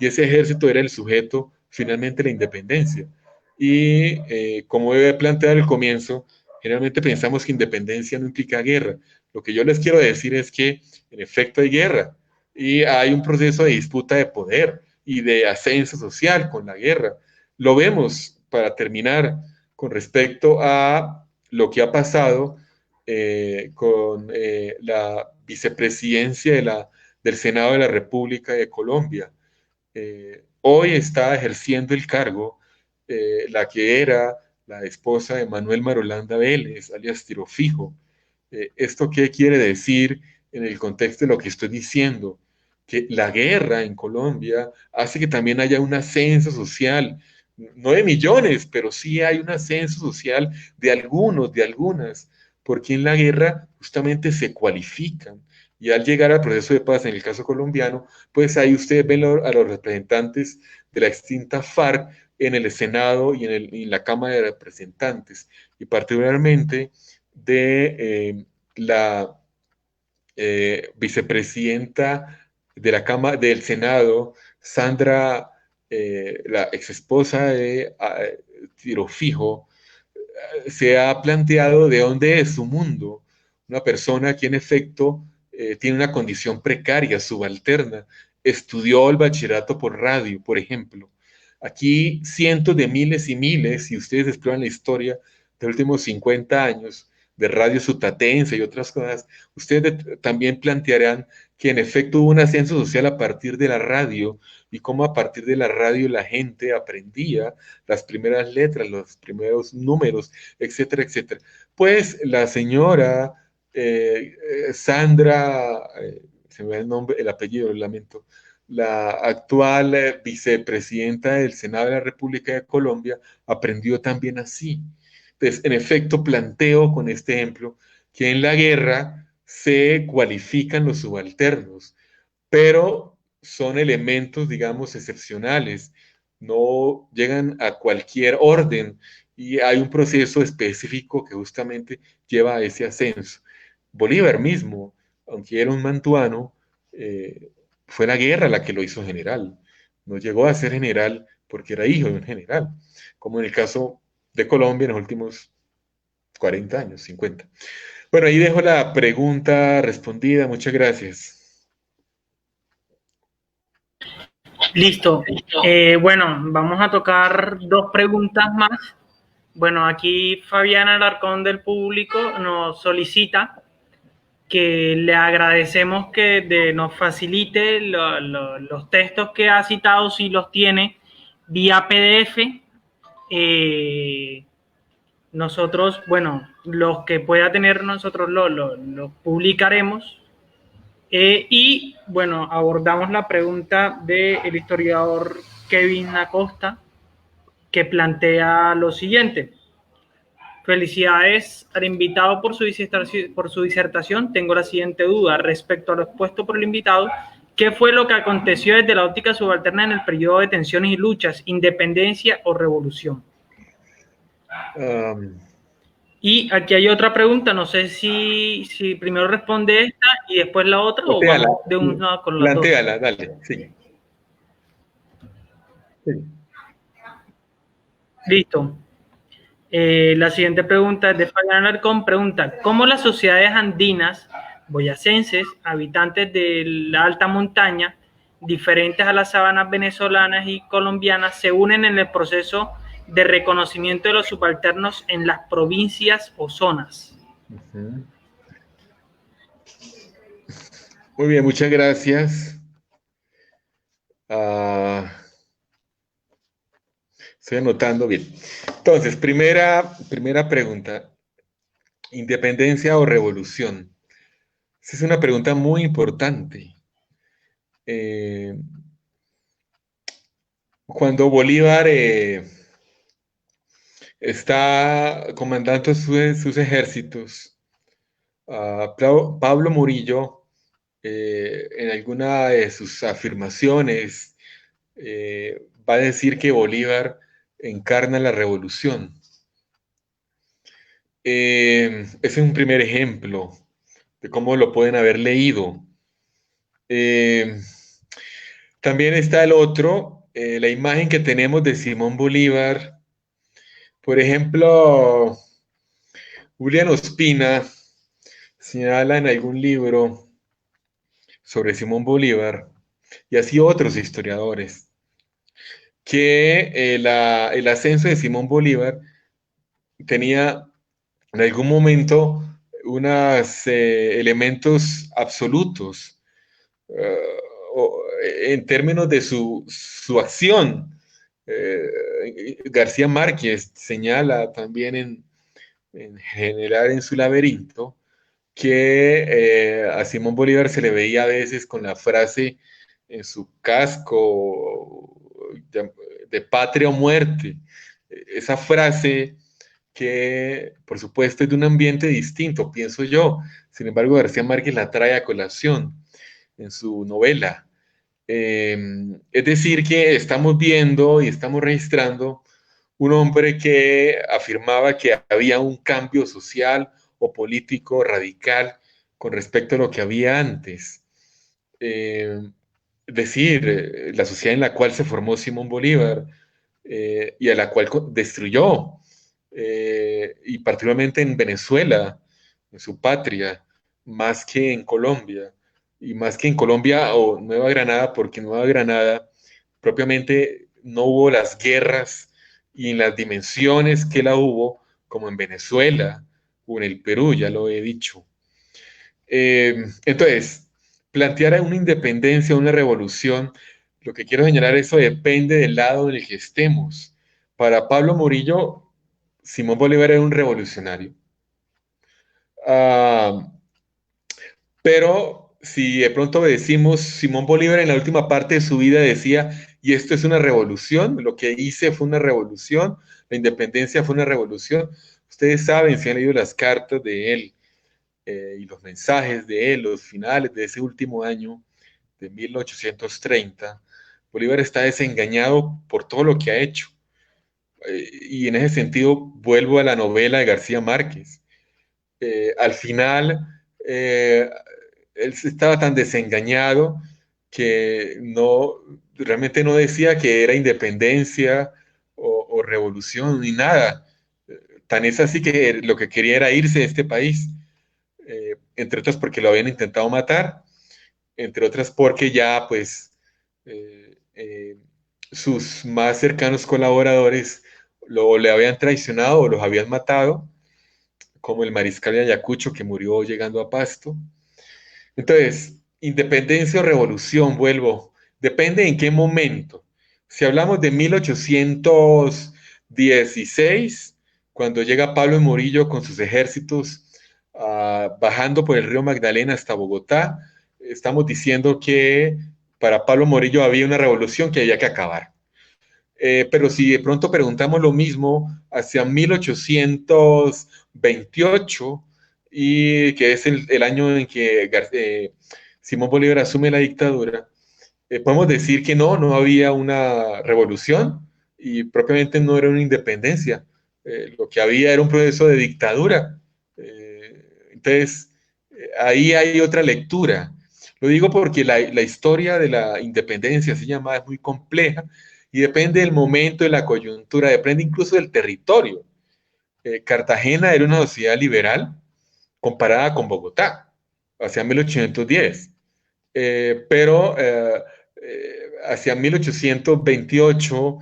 Y ese ejército era el sujeto finalmente de la independencia. Y como he planteado al comienzo, generalmente pensamos que independencia no implica guerra. Lo que yo les quiero decir es que en efecto hay guerra y hay un proceso de disputa de poder y de ascenso social con la guerra. Lo vemos, para terminar, con respecto a lo que ha pasado con la vicepresidencia del Senado de la República de Colombia. Hoy está ejerciendo el cargo la que era la esposa de Manuel Marulanda Vélez, alias Tiro Fijo. ¿Esto qué quiere decir en el contexto de lo que estoy diciendo? Que la guerra en Colombia hace que también haya un ascenso social, no de millones, pero sí hay un ascenso social de algunos, de algunas, porque en la guerra justamente se cualifican. Y al llegar al proceso de paz, en el caso colombiano, pues ahí ustedes ven a los representantes de la extinta FARC en el Senado y en la Cámara de Representantes, y particularmente de la vicepresidenta de la Cámara del Senado, Sandra, la exesposa de Tiro Fijo, se ha planteado de dónde es su mundo. Una persona que en efecto tiene una condición precaria, subalterna, estudió el bachillerato por radio, por ejemplo. Aquí cientos de miles y miles, si ustedes exploran la historia de los últimos 50 años, de radio sutatense y otras cosas, ustedes también plantearán que en efecto hubo un ascenso social a partir de la radio y cómo a partir de la radio la gente aprendía las primeras letras, los primeros números, etcétera, etcétera. Pues la señora Sandra, se me va el nombre, el apellido, lo lamento, la actual vicepresidenta del Senado de la República de Colombia, aprendió también así. Entonces, en efecto, planteo con este ejemplo que en la guerra se cualifican los subalternos, pero son elementos, digamos, excepcionales, no llegan a cualquier orden y hay un proceso específico que justamente lleva a ese ascenso. Bolívar mismo, aunque era un mantuano, fue la guerra la que lo hizo general. No llegó a ser general porque era hijo de un general, como en el caso de Colombia en los últimos 40 años, 50. Bueno, ahí dejo la pregunta respondida. Muchas gracias. Listo. Bueno, vamos a tocar dos preguntas más. Bueno, aquí Fabián Alarcón del público nos solicita que le agradecemos que nos facilite los textos que ha citado, si los tiene, vía PDF. Nosotros, bueno, los que pueda tener nosotros los publicaremos. Y bueno, abordamos la pregunta del historiador Kevin Acosta, que plantea lo siguiente. Felicidades al invitado por su disertación. Tengo la siguiente duda respecto a lo expuesto por el invitado. ¿Qué fue lo que aconteció desde la óptica subalterna en el periodo de tensiones y luchas, independencia o revolución? Y aquí hay otra pregunta, no sé si primero responde esta y después la otra, o vamos de una con las dos. Plantéala, dale, sí. Listo. La siguiente pregunta es de Fabián Alarcón. Pregunta: ¿cómo las sociedades andinas, boyacenses, habitantes de la alta montaña, diferentes a las sabanas venezolanas y colombianas, se unen en el proceso de reconocimiento de los subalternos en las provincias o zonas? Muy bien, muchas gracias. Estoy anotando bien. Entonces, primera pregunta. ¿Independencia o revolución? Esa es una pregunta muy importante. Cuando Bolívar está comandando sus ejércitos, Pablo Murillo, en alguna de sus afirmaciones, va a decir que Bolívar encarna la revolución. Ese es un primer ejemplo de cómo lo pueden haber leído. También está el otro, la imagen que tenemos de Simón Bolívar. Por ejemplo, Julián Ospina señala en algún libro sobre Simón Bolívar, y así otros historiadores, que el ascenso de Simón Bolívar tenía en algún momento unos elementos absolutos en términos de su acción. García Márquez señala también en general en su laberinto que a Simón Bolívar se le veía a veces con la frase en su casco de patria o muerte. Esa frase que, por supuesto, es de un ambiente distinto, pienso yo. Sin embargo, García Márquez la trae a colación en su novela. Es decir, que estamos viendo y estamos registrando un hombre que afirmaba que había un cambio social o político radical con respecto a lo que había antes. Es decir, la sociedad en la cual se formó Simón Bolívar y a la cual destruyó, y particularmente en Venezuela, en su patria, más que en Colombia, y más que en Colombia o Nueva Granada, porque en Nueva Granada propiamente no hubo las guerras y en las dimensiones que la hubo, como en Venezuela o en el Perú, ya lo he dicho. Entonces, plantear una independencia, una revolución, lo que quiero señalar, eso depende del lado en el que estemos. Para Pablo Murillo, Simón Bolívar era un revolucionario. Ah, pero si de pronto decimos, Simón Bolívar en la última parte de su vida decía, y esto es una revolución, lo que hice fue una revolución, la independencia fue una revolución. Ustedes saben, si han leído las cartas de él y los mensajes de él, los finales de ese último año de 1830, Bolívar está desengañado por todo lo que ha hecho. Y en ese sentido vuelvo a la novela de García Márquez. Al final, él estaba tan desengañado que no, realmente no decía que era independencia o revolución ni nada. Tan es así que lo que quería era irse de este país, entre otras porque lo habían intentado matar, entre otras porque ya pues eh, eh, sus más cercanos colaboradores le habían traicionado o los habían matado, como el mariscal de Ayacucho que murió llegando a Pasto. Entonces, independencia o revolución, vuelvo, depende en qué momento. Si hablamos de 1816, cuando llega Pablo Morillo con sus ejércitos bajando por el río Magdalena hasta Bogotá, estamos diciendo que para Pablo Morillo había una revolución que había que acabar. Pero si de pronto preguntamos lo mismo hacia 1828, y que es el año en que Simón Bolívar asume la dictadura, podemos decir que no había una revolución y propiamente no era una independencia. Lo que había era un proceso de dictadura. Entonces, ahí hay otra lectura. Lo digo porque la historia de la independencia, así llamada, es muy compleja y depende del momento, de la coyuntura, depende incluso del territorio. Cartagena era una sociedad liberal comparada con Bogotá, hacia 1810. Hacia 1828,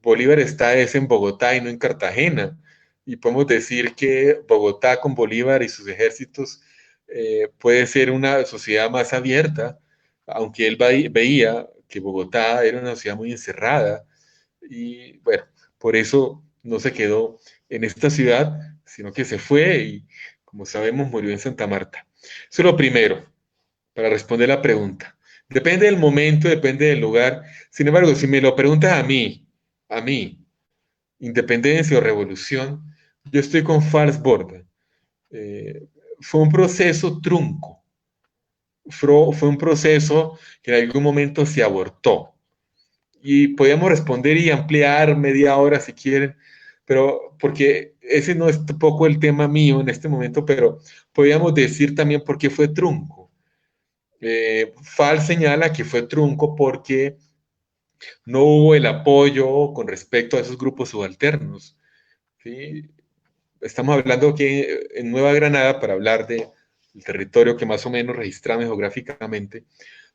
Bolívar está en Bogotá y no en Cartagena. Y podemos decir que Bogotá con Bolívar y sus ejércitos puede ser una sociedad más abierta, aunque él veía que Bogotá era una sociedad muy encerrada. Y bueno, por eso no se quedó en esta ciudad, sino que se fue y, como sabemos, murió en Santa Marta. Eso es lo primero para responder la pregunta. Depende del momento, depende del lugar. Sin embargo, si me lo preguntas a mí, independencia o revolución, yo estoy con Fals Borda. Eh, fue un proceso trunco. Fue un proceso que en algún momento se abortó. Y podemos responder y ampliar media hora si quieren, pero porque ese no es tampoco el tema mío en este momento, pero podríamos decir también por qué fue trunco. Fall señala que fue trunco porque no hubo el apoyo con respecto a esos grupos subalternos. ¿Sí? Estamos hablando que en Nueva Granada, para hablar del territorio que más o menos registramos geográficamente,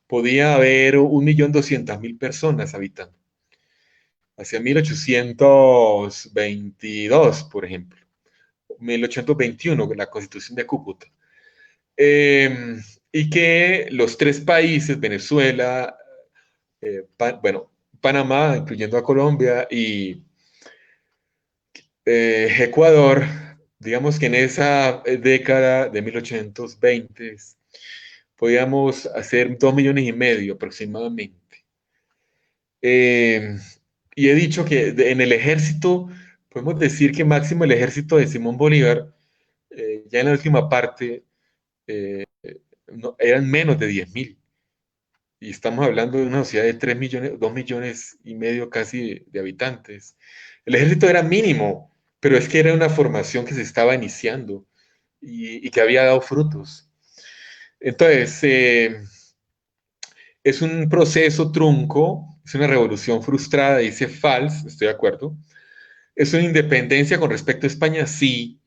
podía haber 1.200.000 personas habitando. Hacia 1822, por ejemplo, 1821, la Constitución de Cúcuta. Eh, y que los tres países, Venezuela, Panamá, incluyendo a Colombia, y Ecuador, digamos que en esa década de 1820 podíamos hacer 2,5 millones aproximadamente. Eh, y he dicho que en el ejército, podemos decir que máximo el ejército de Simón Bolívar, ya en la última parte, eran menos de 10.000. Y estamos hablando de una sociedad de 3 millones, 2,5 millones casi de habitantes. El ejército era mínimo, pero es que era una formación que se estaba iniciando y que había dado frutos. Entonces, es un proceso trunco, es una revolución frustrada, dice Fals, estoy de acuerdo. ¿Es una independencia con respecto a España? Sí,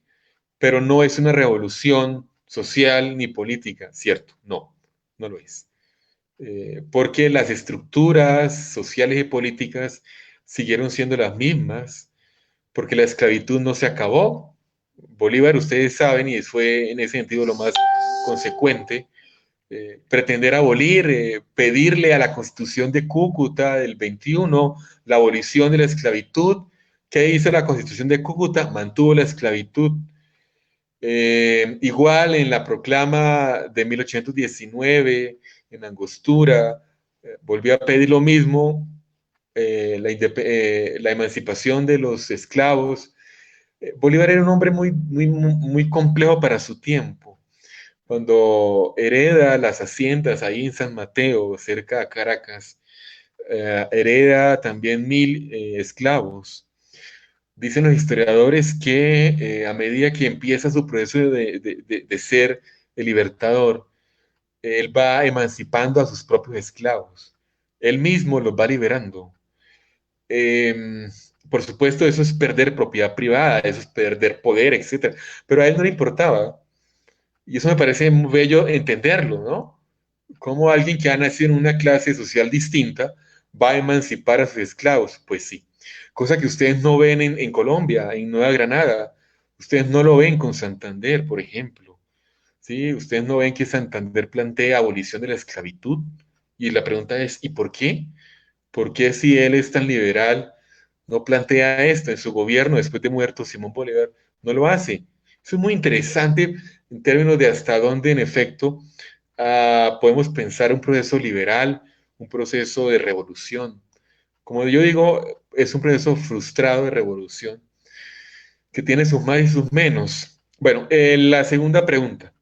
pero no es una revolución social ni política, ¿cierto? No, no lo es. Porque las estructuras sociales y políticas siguieron siendo las mismas, porque la esclavitud no se acabó, Bolívar, ustedes saben, y fue en ese sentido lo más consecuente, pretender abolir, pedirle a la Constitución de Cúcuta del 21 la abolición de la esclavitud. ¿Qué hizo la Constitución de Cúcuta? Mantuvo la esclavitud. Igual en la proclama de 1819, en Angostura, volvió a pedir lo mismo, la emancipación de los esclavos. Bolívar era un hombre muy complejo para su tiempo. Cuando hereda las haciendas ahí en San Mateo, cerca de Caracas, hereda también 1000 esclavos. Dicen los historiadores que a medida que empieza su proceso de ser el libertador, él va emancipando a sus propios esclavos. Él mismo los va liberando. Eh, por supuesto, eso es perder propiedad privada, eso es perder poder, etc. Pero a él no le importaba. Y eso me parece muy bello entenderlo, ¿no? Cómo alguien que ha nacido en una clase social distinta va a emancipar a sus esclavos. Pues sí, cosa que ustedes no ven en Colombia, en Nueva Granada. Ustedes no lo ven con Santander, por ejemplo. ¿Sí? Ustedes no ven que Santander plantea abolición de la esclavitud. Y la pregunta es, ¿y por qué? ¿Por qué si él es tan liberal no plantea esto en su gobierno después de muerto Simón Bolívar? No lo hace. Eso es muy interesante en términos de hasta dónde, en efecto, podemos pensar un proceso liberal, un proceso de revolución. Como yo digo, es un proceso frustrado de revolución que tiene sus más y sus menos. Bueno, la segunda pregunta.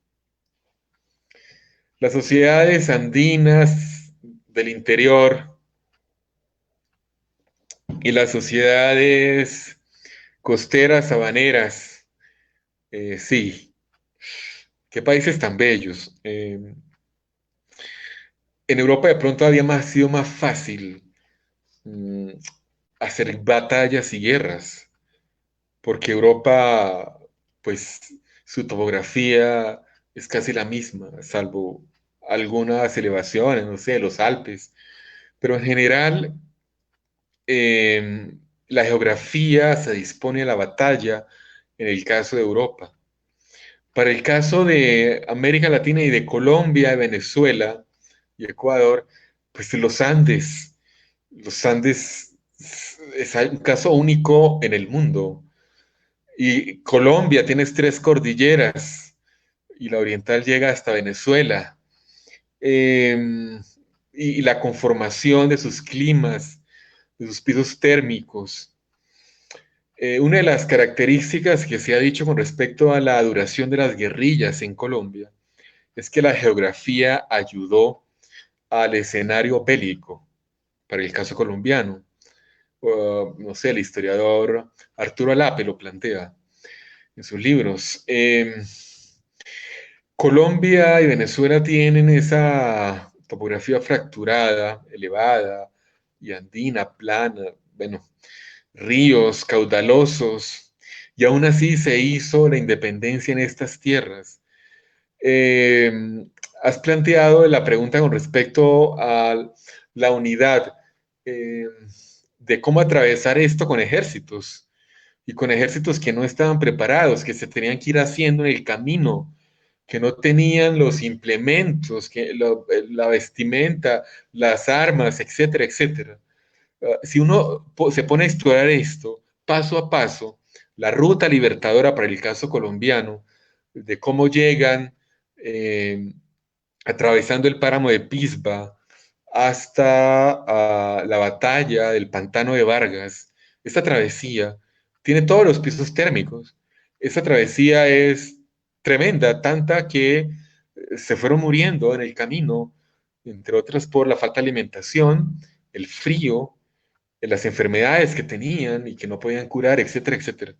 Las sociedades andinas del interior y las sociedades costeras, sabaneras, sí, qué países tan bellos. En Europa de pronto había sido más fácil mm, hacer batallas y guerras, porque Europa, pues su topografía es casi la misma, salvo algunas elevaciones, no sé, los Alpes, pero en general la geografía se dispone a la batalla en el caso de Europa. Para el caso de América Latina y de Colombia, Venezuela y Ecuador, pues los Andes es un caso único en el mundo. Y Colombia tiene 3 cordilleras y la oriental llega hasta Venezuela. Eh, y la conformación de sus climas, de sus pisos térmicos. Una de las características que se ha dicho con respecto a la duración de las guerrillas en Colombia es que la geografía ayudó al escenario bélico, para el caso colombiano. No sé, el historiador Arturo Alape lo plantea en sus libros. Colombia y Venezuela tienen esa topografía fracturada, elevada y andina, plana, bueno, ríos caudalosos, y aún así se hizo la independencia en estas tierras. Eh, Has planteado la pregunta con respecto a la unidad eh, de cómo atravesar esto con ejércitos y con ejércitos que no estaban preparados, que se tenían que ir haciendo en el camino, que no tenían los implementos, la vestimenta, las armas, etcétera, etcétera. Si uno se pone a explorar esto paso a paso, la ruta libertadora para el caso colombiano, de cómo llegan eh, atravesando el páramo de Pisba hasta la batalla del pantano de Vargas, esta travesía tiene todos los pisos térmicos. Esta travesía es tremenda, tanta que se fueron muriendo en el camino, entre otras por la falta de alimentación, el frío, las enfermedades que tenían y que no podían curar, etcétera, etcétera.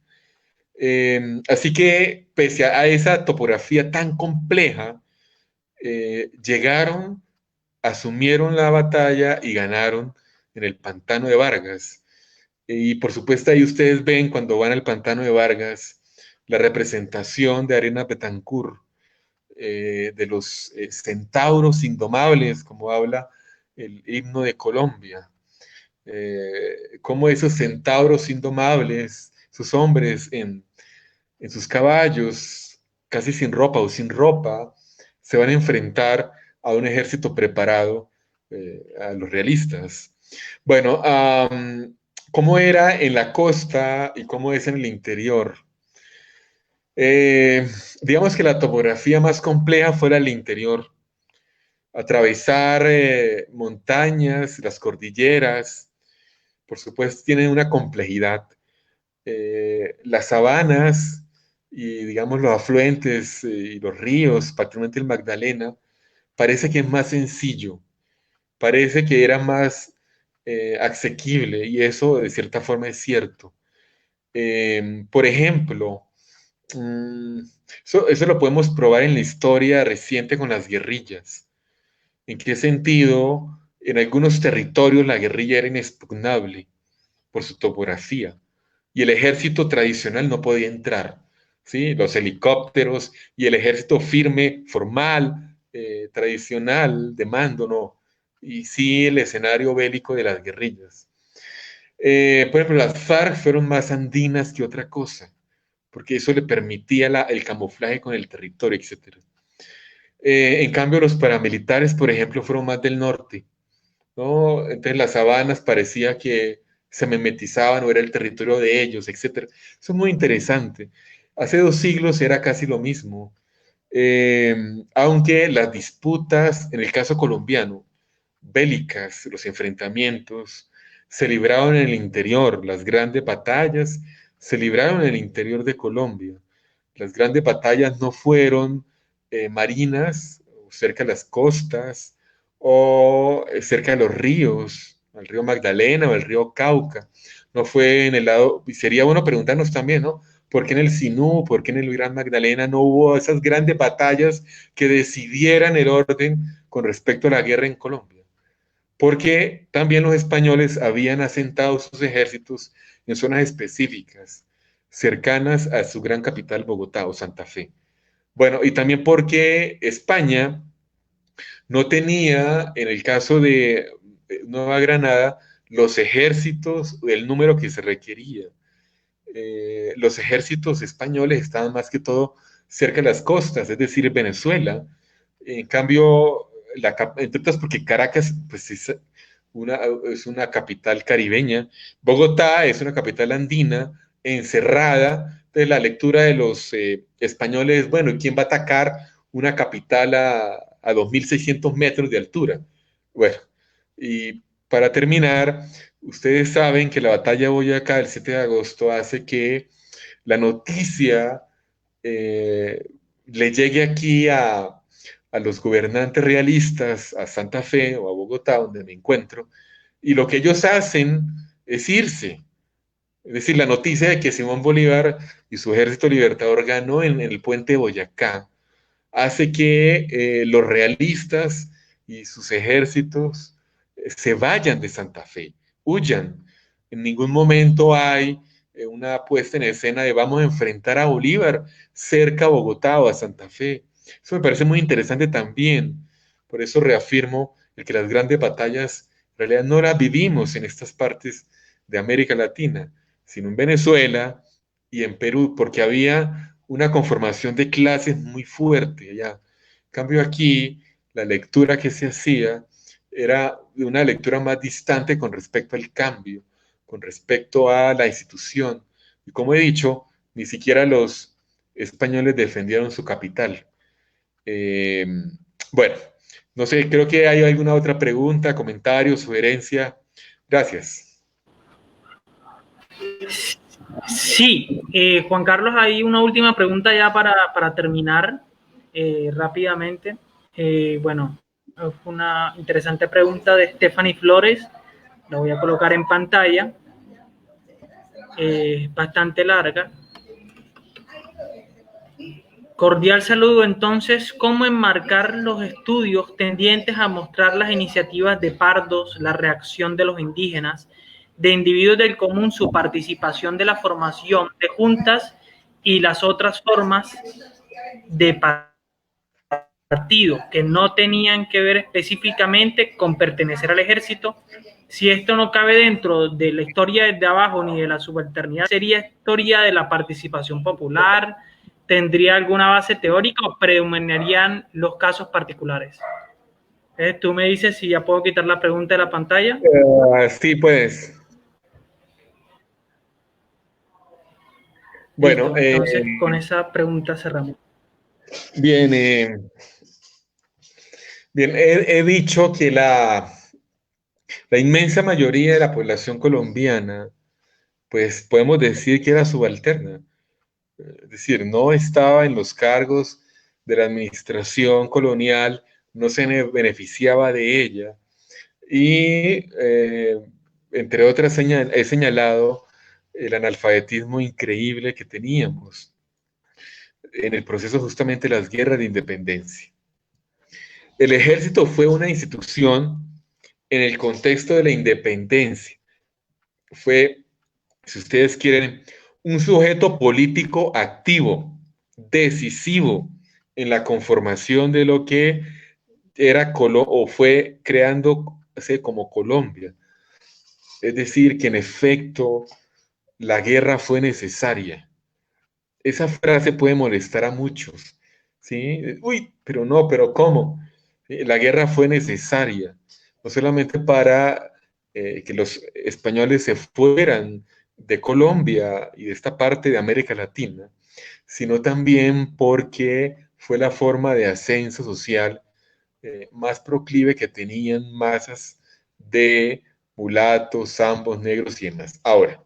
Así que pese a esa topografía tan compleja, llegaron, asumieron la batalla y ganaron en el pantano de Vargas. Y por supuesto ahí ustedes ven cuando van al pantano de Vargas la representación de Arena Betancourt, de los centauros indomables, como habla el himno de Colombia. Cómo esos centauros indomables, sus hombres en sus caballos, casi sin ropa o sin ropa, se van a enfrentar a un ejército preparado, a los realistas. Bueno, ¿cómo era en la costa y cómo es en el interior? Eh, digamos que la topografía más compleja fuera el interior. Atravesar montañas, las cordilleras, por supuesto, tienen una complejidad. Las sabanas y, digamos, los afluentes y los ríos, particularmente el Magdalena, parece que es más sencillo, parece que era más asequible y eso de cierta forma es cierto. Por ejemplo, mm, eso lo podemos probar en la historia reciente con las guerrillas. ¿En qué sentido? En algunos territorios la guerrilla era inexpugnable por su topografía y el ejército tradicional no podía entrar, ¿sí? Los helicópteros y el ejército firme, formal, tradicional, de mando, no. Y sí el escenario bélico de las guerrillas. Por ejemplo, las FARC fueron más andinas que otra cosa, porque eso le permitía el camuflaje con el territorio, etc. En cambio, los paramilitares, por ejemplo, fueron más del norte, ¿no? Entonces las sabanas parecía que se mimetizaban o era el territorio de ellos, etc. Eso es muy interesante. Hace 2 siglos era casi lo mismo, eh, aunque las disputas, en el caso colombiano, bélicas, los enfrentamientos, se libraron en el interior, las grandes batallas se libraron en el interior de Colombia. Las grandes batallas no fueron marinas, cerca de las costas, o cerca de los ríos, el río Magdalena o el río Cauca. No fue en el lado, y sería bueno preguntarnos también, ¿no? ¿Por qué en el Sinú, por qué en el Gran Magdalena no hubo esas grandes batallas que decidieran el orden con respecto a la guerra en Colombia? Porque también los españoles habían asentado sus ejércitos en zonas específicas, cercanas a su gran capital, Bogotá o Santa Fe. Bueno, y también porque España no tenía, en el caso de Nueva Granada, los ejércitos, el número que se requería. Los ejércitos españoles estaban más que todo cerca de las costas, es decir, Venezuela. En cambio, entre otras porque Caracas pues, es una capital caribeña, Bogotá es una capital andina, encerrada. Entonces, la lectura de los españoles, bueno, ¿quién va a atacar una capital a 2.600 metros de altura? Bueno, y para terminar, ustedes saben que la batalla de Boyacá del 7 de agosto hace que la noticia eh, le llegue aquí a los gobernantes realistas, a Santa Fe o a Bogotá, donde me encuentro, y lo que ellos hacen es irse. Es decir, la noticia de que Simón Bolívar y su ejército libertador ganó en el puente de Boyacá hace que los realistas y sus ejércitos se vayan de Santa Fe, huyan. En ningún momento hay una puesta en escena de vamos a enfrentar a Bolívar cerca a Bogotá o a Santa Fe. Eso me parece muy interesante también. Por eso reafirmo el que las grandes batallas en realidad no las vivimos en estas partes de América Latina, sino en Venezuela y en Perú, porque había una conformación de clases muy fuerte allá. En cambio aquí, la lectura que se hacía era una lectura más distante con respecto al cambio, con respecto a la institución. Y como he dicho, ni siquiera los españoles defendieron su capital. Eh, bueno, no sé, creo que hay alguna otra pregunta, comentario, sugerencia. Gracias. Sí, Juan Carlos, hay una última pregunta ya para terminar rápidamente. Bueno, es una interesante pregunta de Stephanie Flores, la voy a colocar en pantalla, bastante larga. Cordial saludo entonces, ¿cómo enmarcar los estudios tendientes a mostrar las iniciativas de Pardos, la reacción de los indígenas, de individuos del común, su participación de la formación de juntas y las otras formas de partido que no tenían que ver específicamente con pertenecer al ejército, Si esto no cabe dentro de la historia desde abajo ni de la subalternidad, sería historia de la participación popular, tendría alguna base teórica o predominarían los casos particulares. Tú me dices si ya puedo quitar la pregunta de la pantalla. Sí, pues. Bueno, Listo, entonces con esa pregunta cerramos. bien, bien, he dicho que la inmensa mayoría de la población colombiana, pues podemos decir que era subalterna. Es decir, no estaba en los cargos de la administración colonial, no se beneficiaba de ella. Y, entre otras, he señalado el analfabetismo increíble que teníamos en el proceso justamente de las guerras de independencia. El ejército fue una institución en el contexto de la independencia. Fue, si ustedes quieren, un sujeto político activo, decisivo en la conformación de lo que era o fue creándose como Colombia. Es decir, que en efecto la guerra fue necesaria. Esa frase puede molestar a muchos, ¿sí? Uy, pero no, pero ¿cómo? La guerra fue necesaria, no solamente para que los españoles se fueran de Colombia y de esta parte de América Latina, sino también porque fue la forma de ascenso social más proclive que tenían masas de mulatos, zambos, negros y demás. Ahora,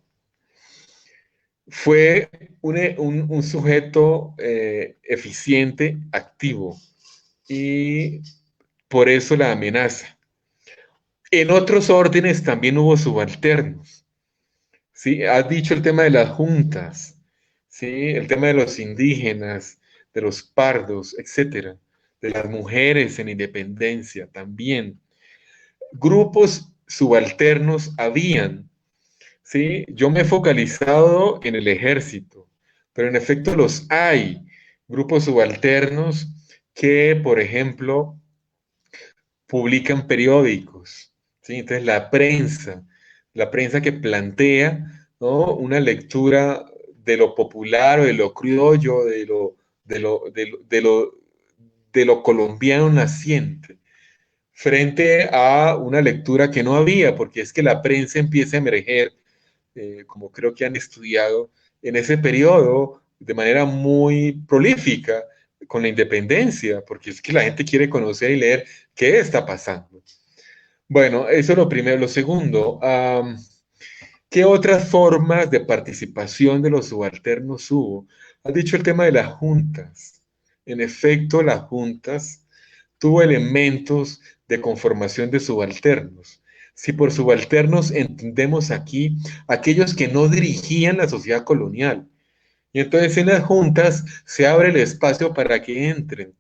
fue un sujeto eficiente, activo, y por eso la amenaza. En otros órdenes también hubo subalternos. ¿Sí? Has dicho el tema de las juntas, ¿sí? El tema de los indígenas, de los pardos, etcétera, de las mujeres en independencia también. Grupos subalternos habían. Sí, yo me he focalizado en el ejército, pero en efecto los hay. Grupos subalternos que, por ejemplo, publican periódicos. ¿Sí? Entonces la prensa que plantea, ¿no?, una lectura de lo popular o de lo criollo, de lo colombiano naciente, frente a una lectura que no había, porque es que la prensa empieza a emerger, como creo que han estudiado, en ese periodo de manera muy prolífica con la independencia, porque es que la gente quiere conocer y leer qué está pasando. Bueno, eso es lo primero. Lo segundo, ¿qué otras formas de participación de los subalternos hubo? Has dicho el tema de las juntas. En efecto, las juntas tuvo elementos de conformación de subalternos. Si por subalternos entendemos aquí aquellos que no dirigían la sociedad colonial. Y entonces en las juntas se abre el espacio para que entren.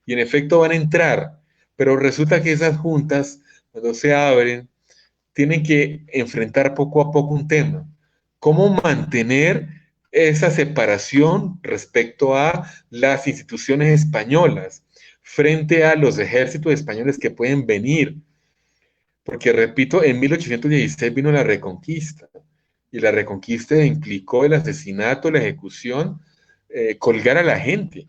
Y en efecto van a entrar. Pero resulta que esas juntas, cuando se abren, tienen que enfrentar poco a poco un tema. ¿Cómo mantener esa separación respecto a las instituciones españolas frente a los ejércitos españoles que pueden venir? Porque, repito, en 1816 vino la Reconquista, y la Reconquista implicó el asesinato, la ejecución, colgar a la gente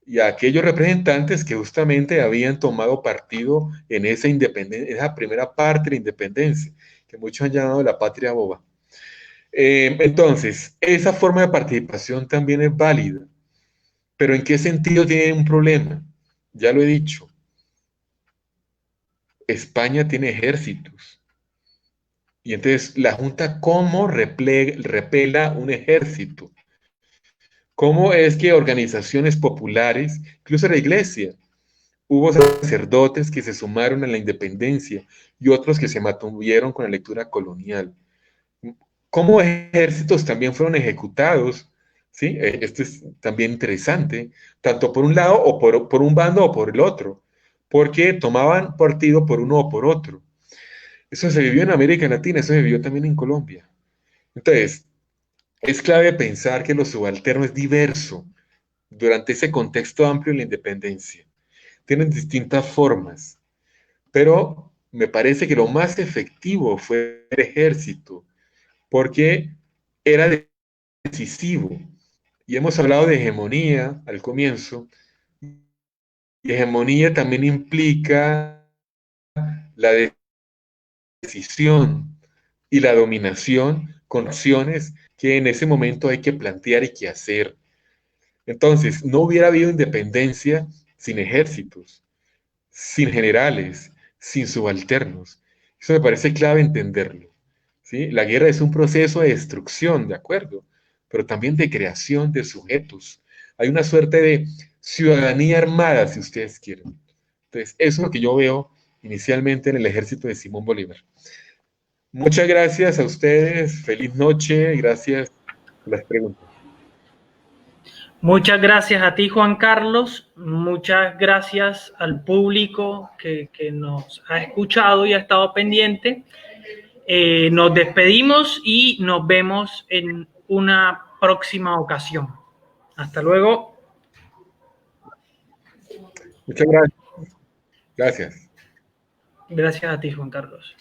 y a aquellos representantes que justamente habían tomado partido en esa independencia, esa primera parte de la independencia, que muchos han llamado la patria boba. Entonces, esa forma de participación también es válida, pero ¿en qué sentido tiene un problema? Ya lo he dicho, España tiene ejércitos. Y entonces la Junta, ¿cómo repela un ejército? ¿Cómo es que organizaciones populares, incluso la iglesia, hubo sacerdotes que se sumaron a la independencia y otros que se mantuvieron con la lectura colonial? ¿Cómo ejércitos también fueron ejecutados? ¿Sí? Esto es también interesante, tanto por un lado o por un bando o por el otro, porque tomaban partido por uno o por otro. Eso se vivió en América Latina, eso se vivió también en Colombia. Entonces, es clave pensar que lo subalterno es diverso durante ese contexto amplio de la independencia. Tienen distintas formas, pero me parece que lo más efectivo fue el ejército, porque era decisivo. Y hemos hablado de hegemonía al comienzo, y hegemonía también implica la decisión y la dominación con acciones que en ese momento hay que plantear y que hacer. Entonces, no hubiera habido independencia sin ejércitos, sin generales, sin subalternos. Eso me parece clave entenderlo. ¿Sí? La guerra es un proceso de destrucción, de acuerdo, pero también de creación de sujetos. Hay una suerte de ciudadanía armada, si ustedes quieren. Entonces, eso es lo que yo veo inicialmente en el ejército de Simón Bolívar. Muchas gracias a ustedes, feliz noche, y gracias por las preguntas. Muchas gracias a ti, Juan Carlos. Muchas gracias al público que nos ha escuchado y ha estado pendiente. Nos despedimos y nos vemos en una próxima ocasión. Hasta luego. Muchas gracias. Gracias. Gracias a ti, Juan Carlos.